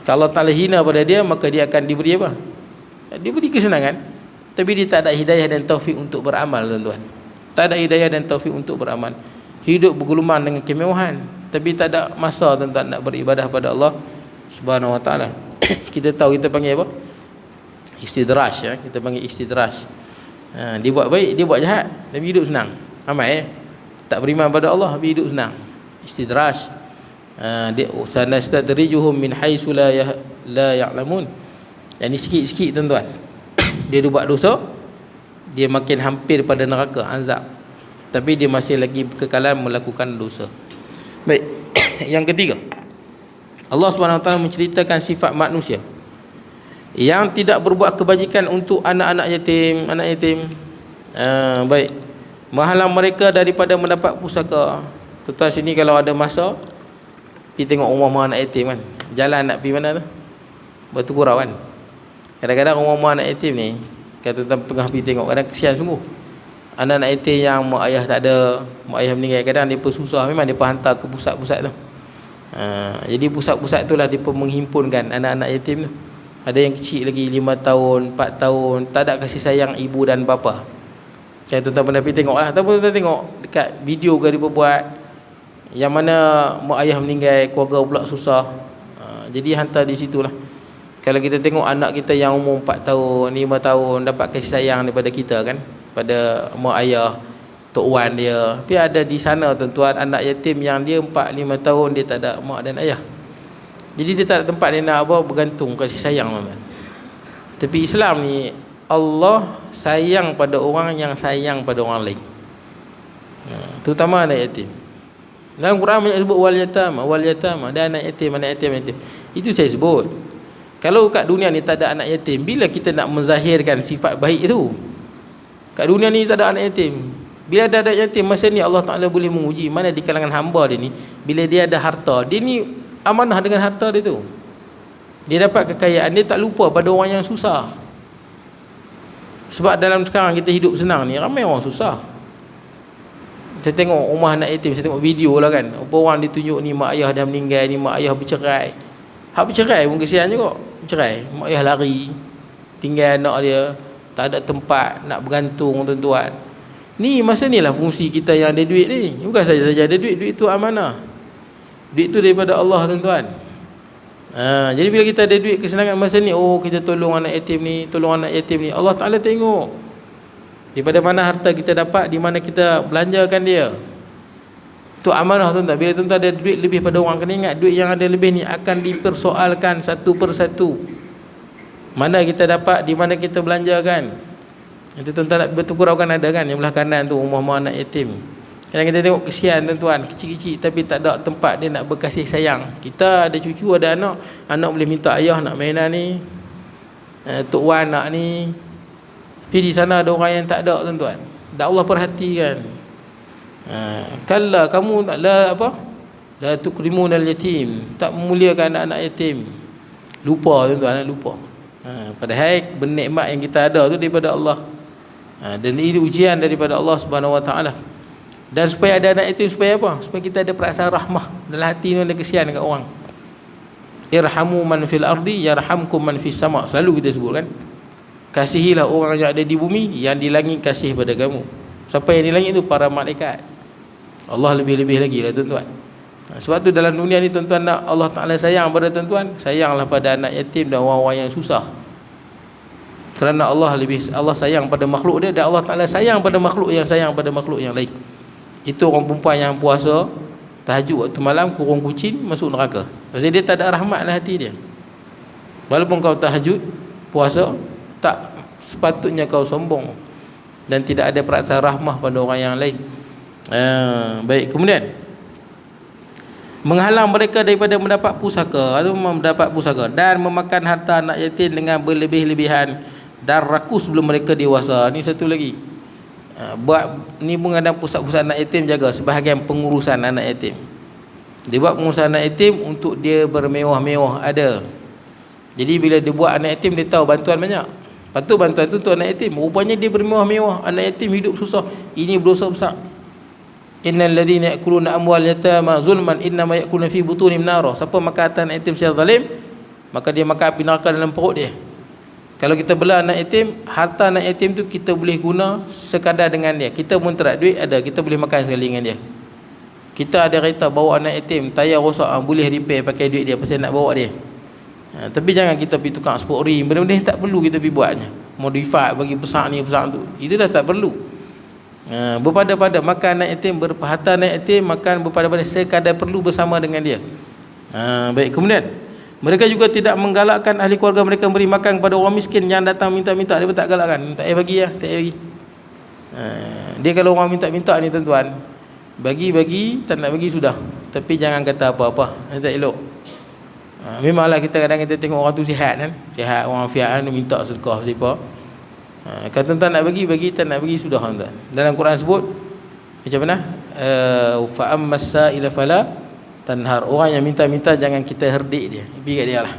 Kalau Allah Ta'ala hina pada dia, maka dia akan diberi apa? Diberi kesenangan, tapi dia tak ada hidayah dan taufik untuk beramal, tuan-tuan. Tak ada hidayah dan taufik untuk beramal. Hidup bergelumang dengan kemewahan, tapi tak ada masa, tuan-tuan, nak beribadah pada Allah Subhanahu Wa Ta'ala. Kita tahu, kita panggil apa? Istidraj, ya? Kita panggil istidraj. Dia buat baik, dia buat jahat, tapi hidup senang. Ramai tak beriman pada Allah, tapi hidup senang. Istidraj. Dia sanastadrijuhum min haitsu la ya'lamun. Yang ni sikit-sikit, tuan-tuan. Dia buat dosa, dia makin hampir pada neraka azab, tapi dia masih lagi kekekalan melakukan dosa. Baik. Yang ketiga, Allah Subhanahu Wa Taala menceritakan sifat manusia yang tidak berbuat kebajikan untuk anak-anak yatim, anak yatim. Baik, menghalang mereka daripada mendapat pusaka. Tuan-tuan, sini kalau ada masa pergi tengok rumah-rumah anak yatim kan, jalan nak pergi mana tu, Batu Kurau kan. Kadang-kadang rumah-rumah anak yatim ni, kalau tuan-tuan tengah pergi tengok, kadang kesian sungguh. Anak-anak yatim yang mak ayah tak ada, mak ayah meninggal, kadang dia pun susah, memang dia pun hantar ke pusat-pusat tu. Jadi pusat-pusat tu lah dia pun menghimpunkan anak-anak yatim tu. Ada yang kecil lagi, 5 tahun, 4 tahun, tak ada kasih sayang ibu dan bapa. Saya tuan-tuan pernah pergi tengok lah, ataupun tuan-tuan tengok dekat video ke dia buat, yang mana mak ayah meninggal, keluarga pula susah. Jadi hantar di situlah. Kalau kita tengok anak kita yang umur 4 tahun, 5 tahun dapat kasih sayang daripada kita kan, pada mak ayah, tok wan dia. Tapi ada di sana, tuan-tuan, anak yatim yang dia 4, 5 tahun dia tak ada mak dan ayah. Jadi dia tak ada tempat dia nak apa, bergantung kasih sayang, tuan-tuan. Tapi Islam ni, Allah sayang pada orang yang sayang pada orang lain, terutama anak yatim. Dalam Quran banyak sebut wal yatama, dan anak yatim. Itu saya sebut. Kalau kat dunia ni tak ada anak yatim, bila kita nak menzahirkan sifat baik itu? Kat dunia ni tak ada anak yatim. Bila ada anak yatim, masa ni Allah Ta'ala boleh menguji mana di kalangan hamba dia ni, bila dia ada harta, dia ni amanah dengan harta dia tu. Dia dapat kekayaan, dia tak lupa pada orang yang susah. Sebab dalam sekarang kita hidup senang ni, ramai orang susah. Saya tengok rumah anak yatim, saya tengok video lah kan, apa orang ditunjuk ni mak ayah dah meninggal, ni mak ayah bercerai. Hak bercerai pun kesian juga. Bercerai, mak ayah lari, tinggal anak dia, tak ada tempat nak bergantung, tuan-tuan. Ni masa ni lah fungsi kita yang ada duit ni. Bukan saja ada duit, duit tu amanah. Duit tu daripada Allah, tuan-tuan. Jadi bila kita ada duit, kesenangan masa ni, oh kita tolong anak yatim ni, tolong anak yatim ni, Allah Ta'ala tengok daripada mana harta kita dapat, di mana kita belanjakan dia. Itu amanah, tuan-tuan. Bila tuan-tuan ada duit lebih pada orang, kena ingat duit yang ada lebih ni akan dipersoalkan satu persatu. Mana kita dapat, di mana kita belanjakan. Nanti tuan-tuan nak bertukar kan, ada kan yang belah kanan tu rumah anak yatim. Kadang kita tengok kesian, tuan-tuan, kecil-kecil tapi tak ada tempat dia nak berkasih sayang. Kita ada cucu, ada anak, anak boleh minta ayah nak mainan ni, tok wan nak ni. Tapi di sana ada orang yang tak ada, tuan-tuan. Dan Allah perhatikan. Kalla, kamu taklah apa? La tukrimunal yatim, tak memuliakan anak-anak yatim. Lupa, tuan-tuan, lupa. Padahal bernikmat yang kita ada tu daripada Allah. Dan ini ujian daripada Allah Subhanahu Wa Taala. Dan supaya ada anak yatim, supaya apa? Supaya kita ada perasaan rahmah dalam hati ni, ada kesian dekat orang. Irhamu man fil ardi yarhamkum man fis sama. Selalu kita sebut kan. Kasihilah orang yang ada di bumi, yang di langit kasih pada kamu. Siapa yang di langit itu? Para malaikat. Allah lebih-lebih lagi lah, tuan-tuan. Sebab tu dalam dunia ni, tuan-tuan, nak Allah Ta'ala sayang pada tuan-tuan, sayanglah pada anak yatim dan orang-orang yang susah. Kerana Allah sayang pada makhluk dia, dan Allah Ta'ala sayang pada makhluk yang sayang pada makhluk yang lain. Itu orang perempuan yang puasa tahajud waktu malam, kurung kucing, masuk neraka. Pasal dia tak ada rahmat dalam hati dia. Walaupun kau tahajud, puasa, tak sepatutnya kau sombong dan tidak ada perasaan rahmah pada orang yang lain. Baik, kemudian menghalang mereka daripada mendapat pusaka atau mendapat pusaka, dan memakan harta anak yatim dengan berlebih-lebihan dan rakus sebelum mereka dewasa. Ni satu lagi. Buat ni pun ada pusat-pusat anak yatim, jaga sebahagian pengurusan anak yatim. Dia buat pengurusan anak yatim untuk dia bermewah-mewah ada. Jadi bila dia buat anak yatim, dia tahu bantuan banyak. Lepas tu bantuan tu untuk anak yatim, rupanya dia bermewah-mewah. Anak yatim hidup susah. Ini berdosa besar. Innal ladzina ya'kuluna amwal yatama zulman innama ya'kuluna fi butunihim nara. Siapa makan harta anak yatim secara zalim, maka dia makan api neraka dalam perut dia. Kalau kita bela anak yatim, harta anak yatim tu kita boleh guna sekadar dengan dia. Kita pun tak ada duit, ada, kita boleh makan sekali dengan dia. Kita ada kereta bawa anak yatim, tayar rosak, boleh repair pakai duit dia pasal nak bawa dia. Tapi jangan kita pergi tukang sport rim, benda-benda yang tak perlu kita pergi buatnya. Modify bagi besar ni besar tu, itu dah tak perlu. Berpada-pada makan anak yatim, berharta anak yatim, makan berpada-pada sekadar perlu bersama dengan dia. Baik, kemudian mereka juga tidak menggalakkan ahli keluarga mereka beri makan kepada orang miskin yang datang minta-minta. Dia pun tak galakkan, tak payah bagi lah, tak payah bagi. Dia kalau orang minta-minta ni tuan-tuan, bagi-bagi, tak nak bagi sudah, tapi jangan kata apa-apa, tak elok. Memanglah kita kadang kita tengok orang tu sihat kan, sihat, orang fiat kan, minta sedekah siapa. Kalau tuan nak bagi, tak nak bagi sudah tuan. Dalam Quran sebut macam mana? Fa ammas sa'ila fala tanhar. Orang yang minta-minta jangan kita herdik dia, pergi kat dia lah.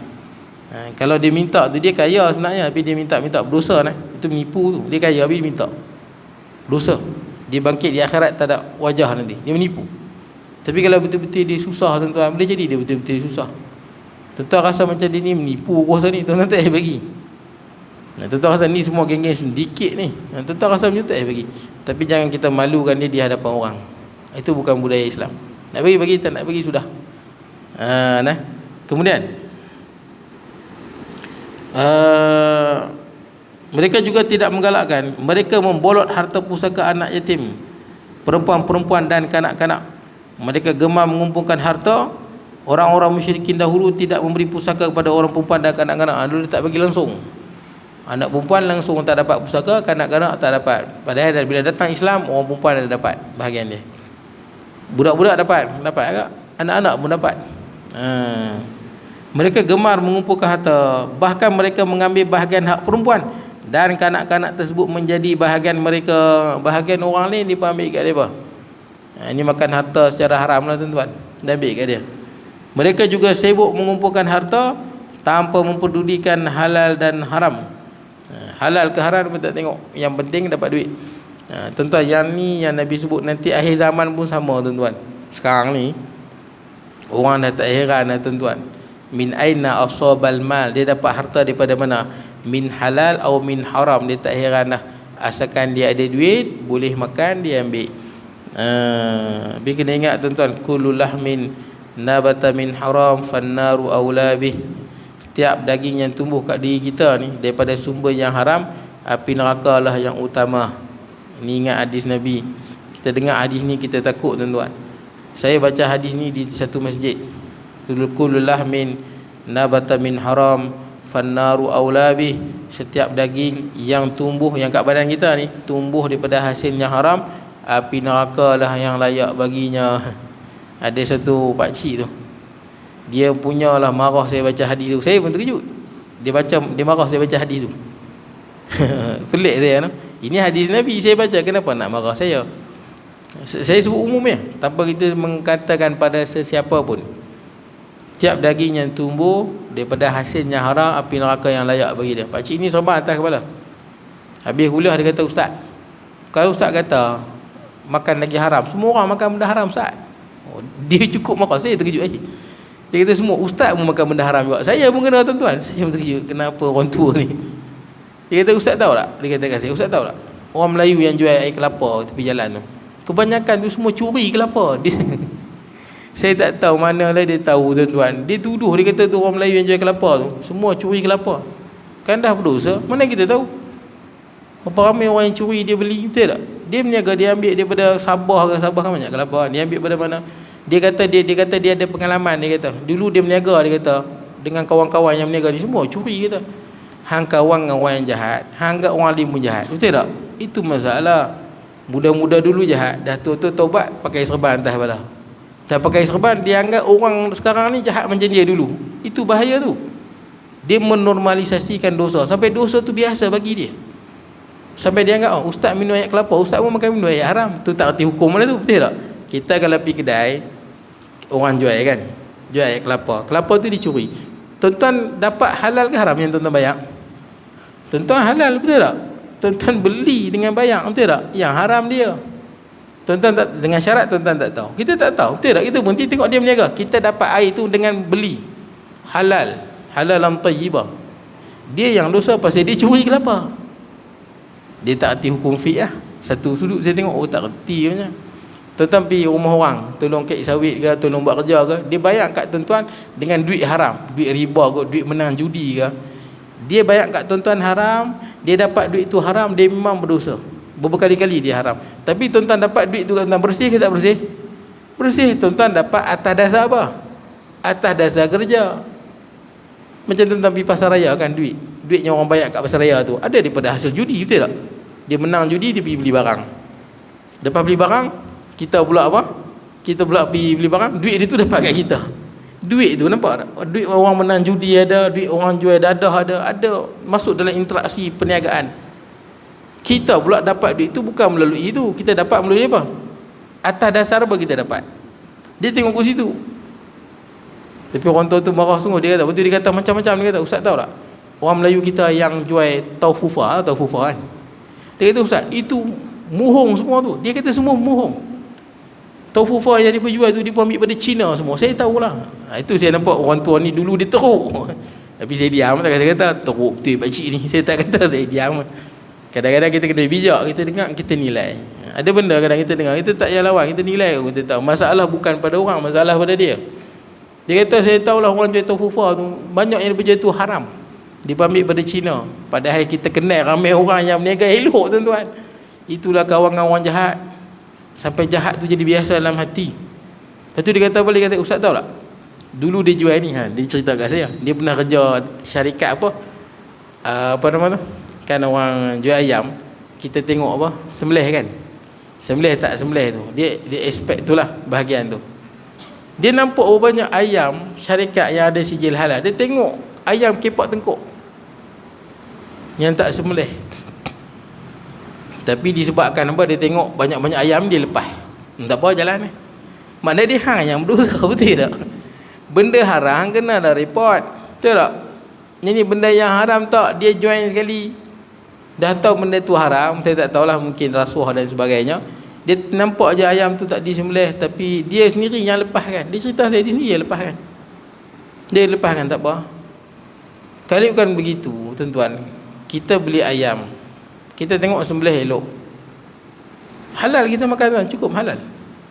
Kalau dia minta tu, dia kaya sebenarnya, tapi dia minta-minta berdosa lah. Itu menipu tu. Dia kaya tapi dia minta, dosa. Dia bangkit di akhirat tak ada wajah nanti, dia menipu. Tapi kalau betul-betul dia susah tuan-tuan, boleh jadi dia betul-betul susah. Tuan-tuan rasa macam dia ni menipu kuasa ni, tuan-tuan tak payah bagi. Tuan-tuan rasa ni semua geng-geng sedikit ni, tuan-tuan rasa macam tu tak payah bagi. Tapi jangan kita malukan dia di hadapan orang. Itu bukan budaya Islam. Nak bagi, tak nak bagi sudah. Kemudian mereka juga tidak menggalakkan mereka membolot harta pusaka anak yatim, perempuan-perempuan dan kanak-kanak. Mereka gemar mengumpulkan harta. Orang-orang musyrikin dahulu tidak memberi pusaka kepada orang perempuan dan kanak-kanak. Dulu tak bagi langsung. Anak perempuan langsung tak dapat pusaka, kanak-kanak tak dapat. Padahal bila datang Islam, orang perempuan ada dapat bahagian dia. Budak-budak dapat agak, anak-anak pun dapat. Mereka gemar mengumpulkan harta, bahkan mereka mengambil bahagian hak perempuan dan kanak-kanak tersebut menjadi bahagian mereka. Bahagian orang lain dia ambil kat dia. Ini makan harta secara haram lah tuan-tuan, dia ambil kat dia. Mereka juga sibuk mengumpulkan harta tanpa mempedulikan halal dan haram. Halal ke haram pun tak tengok, yang penting dapat duit. Tuan-tuan, yang ni yang Nabi sebut nanti akhir zaman pun sama tuan-tuan. Sekarang ni orang dah tak heran lah tuan-tuan. Min aina asabal mal, dia dapat harta daripada mana? Min halal atau min haram, dia tak heran lah. Asalkan dia ada duit, boleh makan, dia ambil. Tapi kena ingat tuan-tuan, kullu lahmin nabata min haram fannaru aula bih. Setiap daging yang tumbuh kat diri kita ni daripada sumber yang haram, api neraka lah yang utama. Ni ingat hadis Nabi. Kita dengar hadis ni kita takut tuan-tuan. Saya baca hadis ni di satu masjid. Kullu lahmin nabata min haram fannaru aula bih. Setiap daging yang tumbuh, yang kat badan kita ni tumbuh daripada hasil yang haram, api neraka lah yang layak baginya. Ada satu pakcik tu, dia punyalah marah saya baca hadis tu. Saya pun terkejut. Dia marah saya baca hadis tu. Pelik saya, no? Ini hadis Nabi saya baca, kenapa nak marah saya? Saya sebut umumnya, tanpa kita mengatakan pada sesiapa pun. Tiap daging yang tumbuh daripada hasilnya haram, api neraka yang layak bagi dia. Pakcik ni serban atas kepala. Habis kuliah dia kata, ustaz, kalau ustaz kata makan daging haram, semua orang makan benda haram, ustaz. Dia cukup marah. Saya terkejut lagi. Dia kata semua ustaz pun makan benda haram juga. Saya pun kena tuan-tuan. Saya pun terkejut, kenapa orang tua ni. Dia kata, ustaz tahu tak? Dia kata kat saya, ustaz tahu tak? Orang Melayu yang jual air kelapa tepi jalan tu, kebanyakan tu semua curi kelapa. Saya tak tahu mana lah dia tahu tuan-tuan. Dia tuduh, dia kata tu orang Melayu yang jual kelapa tu semua curi kelapa. Kan dah berdosa, mana kita tahu. Berapa ramai orang yang curi dia beli, betul tak? Dia berniaga, dia ambil daripada Sabah kan banyak kelapa. Dia ambil pada mana? Dia kata dia ada pengalaman, dia kata. Dulu dia berniaga, dia kata, dengan kawan-kawan yang berniaga ni semua curi, kata. Hang kawan dengan orang yang jahat, hang anggap orang alim pun jahat. Betul tak? Itu masalah. Muda-muda dulu jahat, dah tua-tua taubat pakai serban atas kepala. Dah pakai serban, dia anggap orang sekarang ni jahat macam dia dulu. Itu bahaya tu. Dia menormalisasikan dosa sampai dosa tu biasa bagi dia. Sampai dia anggap, oh, ustaz minum air kelapa, ustaz pun makan minum air haram. Tu tak erti hukum mana tu, betul tak? Kita kalau pergi kedai, orang jual kan, jual air kelapa, kelapa tu dicuri. Tuan-tuan dapat halal ke haram yang tuan-tuan bayar? Tuan-tuan halal, betul tak? Tuan-tuan beli dengan bayar, betul tak? Yang haram dia. Tuan-tuan tak, dengan syarat tuan-tuan tak tahu. Kita tak tahu, betul tak? Kita berhenti tengok dia berniaga. Kita dapat air tu dengan beli. Halal, halalan tayyibah. Dia yang dosa pasal dia curi kelapa. Dia tak erti hukum fiqh lah. Satu sudut saya tengok, oh tak erti macam. Tuan-tuan pergi rumah orang, tolong kek sawit ke, tolong buat kerja ke, dia bayar kat tuan-tuan dengan duit haram, duit riba ke, duit menang judi ke. Dia bayar kat tuan-tuan haram, dia dapat duit tu haram, dia memang berdosa. Berkali-kali dia haram. Tapi tuan-tuan dapat duit tu, tuan-tuan bersih ke tak bersih? Bersih. Tuan-tuan dapat atas dasar apa? Atas dasar kerja. Macam tuan-tuan pergi pasar raya kan, duitnya orang bayar kat pasar raya tu ada daripada hasil judi, betul tak? Dia menang judi, dia pergi beli barang. Lepas beli barang, kita pula apa? Kita pula pergi beli barang, duit dia tu dapat kat kita. Duit tu nampak tak? Duit orang menang judi ada, duit orang jual dadah ada masuk dalam interaksi perniagaan. Kita pula dapat duit tu bukan melalui itu, kita dapat melalui apa? Atas dasar apa kita dapat? Dia tengok ke situ. Tapi orang tua tu marah sungguh, dia kata, betul, dia kata macam-macam, dia kata, ustaz tahu tak? Orang Melayu kita yang jual taufufah kan? Dia kata, ustaz, itu muhung semua tu. Dia kata semua muhung. Taufufah yang dia jual tu, dia ambil pada Cina semua. Saya tahulah. Itu saya nampak orang tua ni dulu dia teruk. Tapi saya diam, tak kata teruk betul pakcik ni. Saya tak kata, saya diam. Kadang-kadang kita kena bijak, kita dengar, kita nilai. Ada benda kadang kita dengar, kita tak payah lawan, kita nilai, kita tahu. Masalah bukan pada orang, masalah pada dia. Dia kata, saya tahulah orang jual taufufah tu, banyak yang dia tu haram. Dia ambil pada Cina. Padahal kita kenal ramai orang yang berniaga elok, tuan-tuan. Itulah kawan dengan orang jahat. Sampai jahat tu jadi biasa dalam hati. Lepas tu dia kata balik, kata, ustaz tahu tak? Dulu dia jual ni, dia cerita kat saya. Dia pernah kerja syarikat apa nama tu? Kan orang jual ayam, kita tengok apa? Sembelih kan? Sembelih tak sembelih tu. Dia expect tu lah bahagian tu. Dia nampak banyak ayam syarikat yang ada sijil halal. Dia tengok ayam kepak tengkuk yang tak sembelih. Tapi disebabkan apa, dia tengok banyak-banyak ayam, dia lepas. Tak apa, jalan ni. Maknanya dia hang yang berdosa, betul tak? Benda haram kena dah report, betul tak? Ini benda yang haram tak, dia join sekali. Dah tahu benda tu haram, saya tak tahulah, mungkin rasuah dan sebagainya. Dia nampak je ayam tu tak disembelih, tapi dia sendiri yang lepaskan. Dia cerita saya, dia sendiri yang lepaskan. Dia lepaskan, tak apa. Kalau bukan begitu, tuan-tuan, kita beli ayam, kita tengok sembelih elok, halal kita makan, tuan, cukup halal.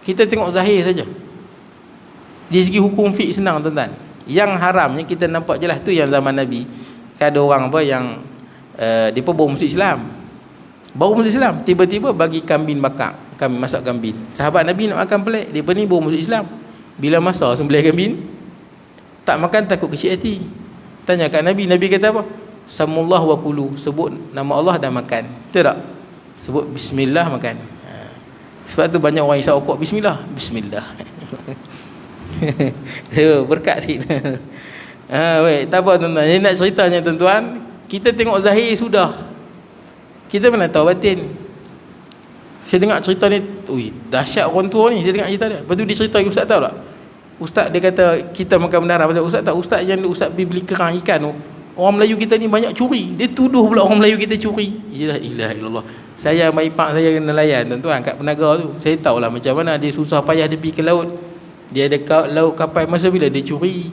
Kita tengok zahir saja. Di segi hukum fiqh senang, tuan-tuan. Yang haramnya kita nampak je lah, tu yang zaman Nabi. Kan ada orang apa yang dia pun baru masuk Islam. Baru masuk Islam, tiba-tiba bagi kambing bakar, masak kambing. Sahabat Nabi nak makan pelik, dia pun ni baru masuk Islam. Bila masak sembelih kambing, tak makan takut kecil hati. Tanya kat Nabi, Nabi kata apa? Samullah wa kulu, sebut nama Allah dan makan. Betul tak? Sebut bismillah, makan. Sebab tu banyak orang isap okok, bismillah, bismillah. Berkat sikit. Baik, tak apa tuan-tuan. Jadi nak ceritanya tuan-tuan, kita tengok zahir sudah, kita mana tahu batin. Saya dengar cerita ni, ui, dahsyat orang tua ni. Saya dengar cerita dia. Lepas tu dia cerita, ustaz tahu tak? Ustaz dia kata kita makan benda haram. Ustaz tak? Ustaz yang ustaz pergi beli kerang ikan tu, orang Melayu kita ni banyak curi. Dia tuduh pula orang Melayu kita curi. Ilah ilallah. Saya mai pak saya nelayan tuan-tuan kat Penaga tu. Saya tahulah macam mana dia susah payah dia pergi ke laut. Dia ada laut kapal, masa bila dia curi.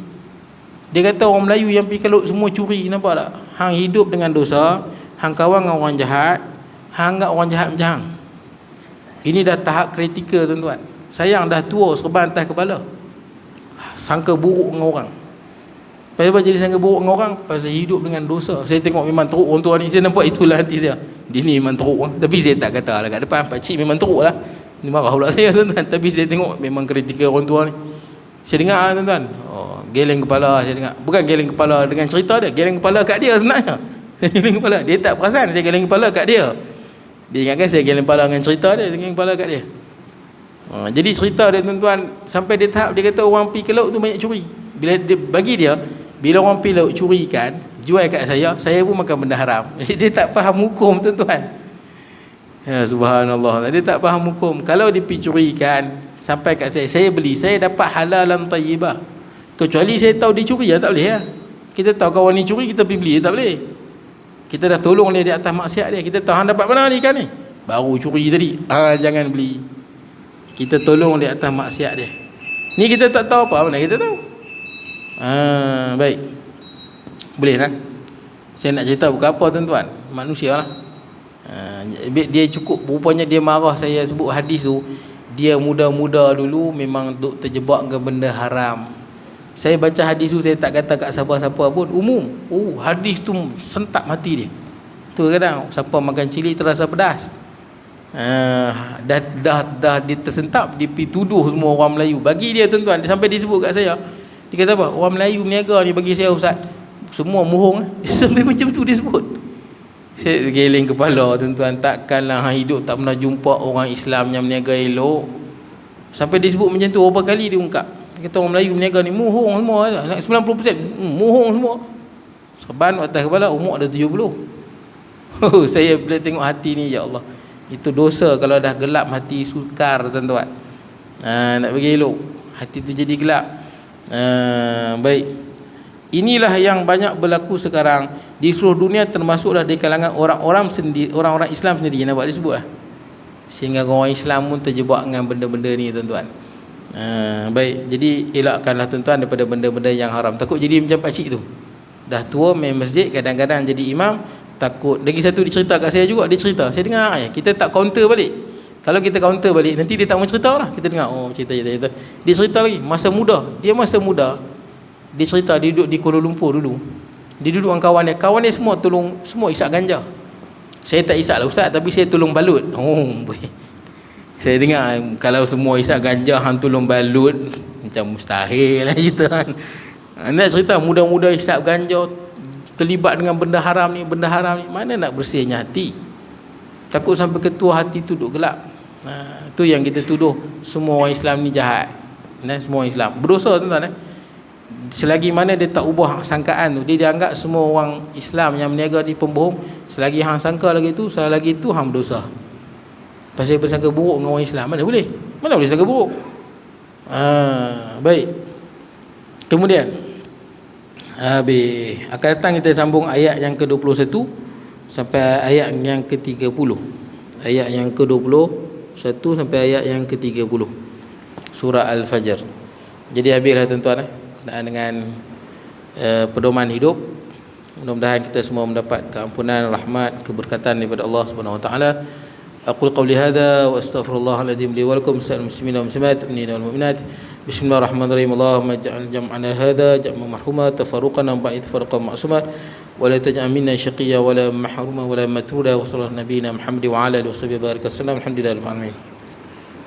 Dia kata orang Melayu yang pergi ke laut semua curi, nampak tak? Hang hidup dengan dosa, hang kawan dengan orang jahat, hang anggap orang jahat macam hang. Ini dah tahap kritikal, tuan-tuan. Sayang dah tua, serban atas kepala, sangka buruk dengan orang. Pasal apa jadi sangka buruk dengan orang? Pasal hidup dengan dosa. Saya tengok memang teruk orang tua ni, saya nampak itulah hati dia. Dia ni memang teruk. Tapi saya tak kata lah kat depan, pakcik memang teruk lah. Ni marah pula saya tuan-tuan. Tapi saya tengok memang kritikal orang tua ni. Saya dengar tuan-tuan, geleng kepala saya dengar. Bukan geleng kepala dengan cerita dia, geleng kepala kat dia sebenarnya. Saya geleng kepala, dia tak perasan saya geleng kepala kat dia. Dia ingatkan saya geleng kepala dengan cerita dia, geleng kepala kat dia. Jadi cerita dia tuan-tuan, sampai dia tahap dia kata orang pergi ke laut tu banyak curi. Bila dia, bagi dia, bila orang pergi laut curi ikan, jual kat saya pun makan benda haram. Jadi dia tak faham hukum tuan-tuan. Ya subhanallah, dia tak faham hukum. Kalau dia pergi curi ikan sampai kat saya beli, saya dapat halalan tayyibah. Kecuali saya tahu dia curi, tak boleh lah. Kita tahu kawan ni curi, kita pergi beli, tak boleh. Kita dah tolong dia di atas maksiat dia. Kita tahu hang dapat mana ni ikan ni, baru curi tadi, jangan beli. Kita tolong di atas maksiat dia. Ni kita tak tahu apa, mana kita tahu. Baik, boleh lah. Saya nak cerita bukan apa tuan-tuan, manusia lah. Dia cukup, rupanya dia marah saya sebut hadis tu. Dia muda-muda dulu memang duk terjebak ke benda haram. Saya baca hadis tu, saya tak kata kat siapa-siapa pun, umum. Hadis tu sentak mati dia. Tu kadang siapa makan cili terasa pedas. Dah dia tersentap, dia pergi tuduh semua orang Melayu. Bagi dia tuan-tuan, sampai disebut kat saya, dia kata apa? Orang Melayu berniaga ni bagi saya ustaz, semua mohong. Sampai macam tu dia sebut. Saya geleng kepala tuan-tuan, takkanlah hidup tak pernah jumpa orang Islam yang berniaga elok. Sampai dia sebut macam tu, berapa kali dia ungkap. Dia kata orang Melayu berniaga ni mohong semua, 90% mohong semua. Serban atas kepala, umur dah 70. Saya bila tengok hati ni, ya Allah, itu dosa kalau dah gelap hati, sukar tuan-tuan. Nak bagi elok, hati tu jadi gelap. Baik, inilah yang banyak berlaku sekarang di seluruh dunia, termasuklah di kalangan orang-orang Islam sendiri. Nampak dia sebut lah, sehingga orang Islam pun terjebak dengan benda-benda ni tuan-tuan. Baik, jadi elakkanlah tuan-tuan daripada benda-benda yang haram. Takut jadi macam pakcik tu, dah tua main masjid, kadang-kadang jadi imam. Takut. Lagi satu dicerita kat saya juga, dia cerita, saya dengar kita tak counter balik. Kalau kita counter balik, nanti dia tak mau cerita lah. Kita dengar, cerita. Dia cerita lagi, masa muda dia cerita, dia duduk di Kuala Lumpur dulu. Dia duduk dengan kawan dia semua isap ganja. Saya tak isap lah ustaz, tapi saya tolong balut. Saya dengar, kalau semua isap ganja hang tolong balut, macam mustahil lah cerita kan. Nak cerita muda-muda isap ganja, terlibat dengan benda haram ni, mana nak bersihnya hati. Takut sampai ketua hati tu duduk gelap. Tu yang kita tuduh semua orang Islam ni jahat. Semua orang Islam berdosa tuan-tuan. Selagi mana dia tak ubah sangkaan tu, dia anggap semua orang Islam yang berniaga di pembohong. Selagi hang sangka lagi tu, salah lagi tu, hang berdosa. Pasal bersangka buruk dengan orang Islam, mana boleh sangka buruk. Baik, kemudian akan datang kita sambung ayat yang ke-21 sampai ayat yang ke-30. Ayat yang ke-21 sampai ayat yang ke-30 surah Al-Fajr. Jadi habislah tuan-tuan kenaan dengan pedoman hidup. Mudah-mudahan kita semua mendapat keampunan, rahmat, keberkatan daripada Allah Subhanahu wa taala. Aqul qawli hadha wa astaghfirullahal adzim li wa lakum sa'il muslimina wal muslimat wal mu'minat. Bismillahirrahmanirrahim. Allahumma ij'al jam'ana hadha jam'an marhuma, tafarruqana ba'da tafarruqan ma'suma, wa la taj'al minna shaqiyya wa la mahruma wa la matruda. Wa sallallahu nabiyina Muhammad wa ala alihi wa sahbihi baraka sallam. Alhamdulillahil alamin.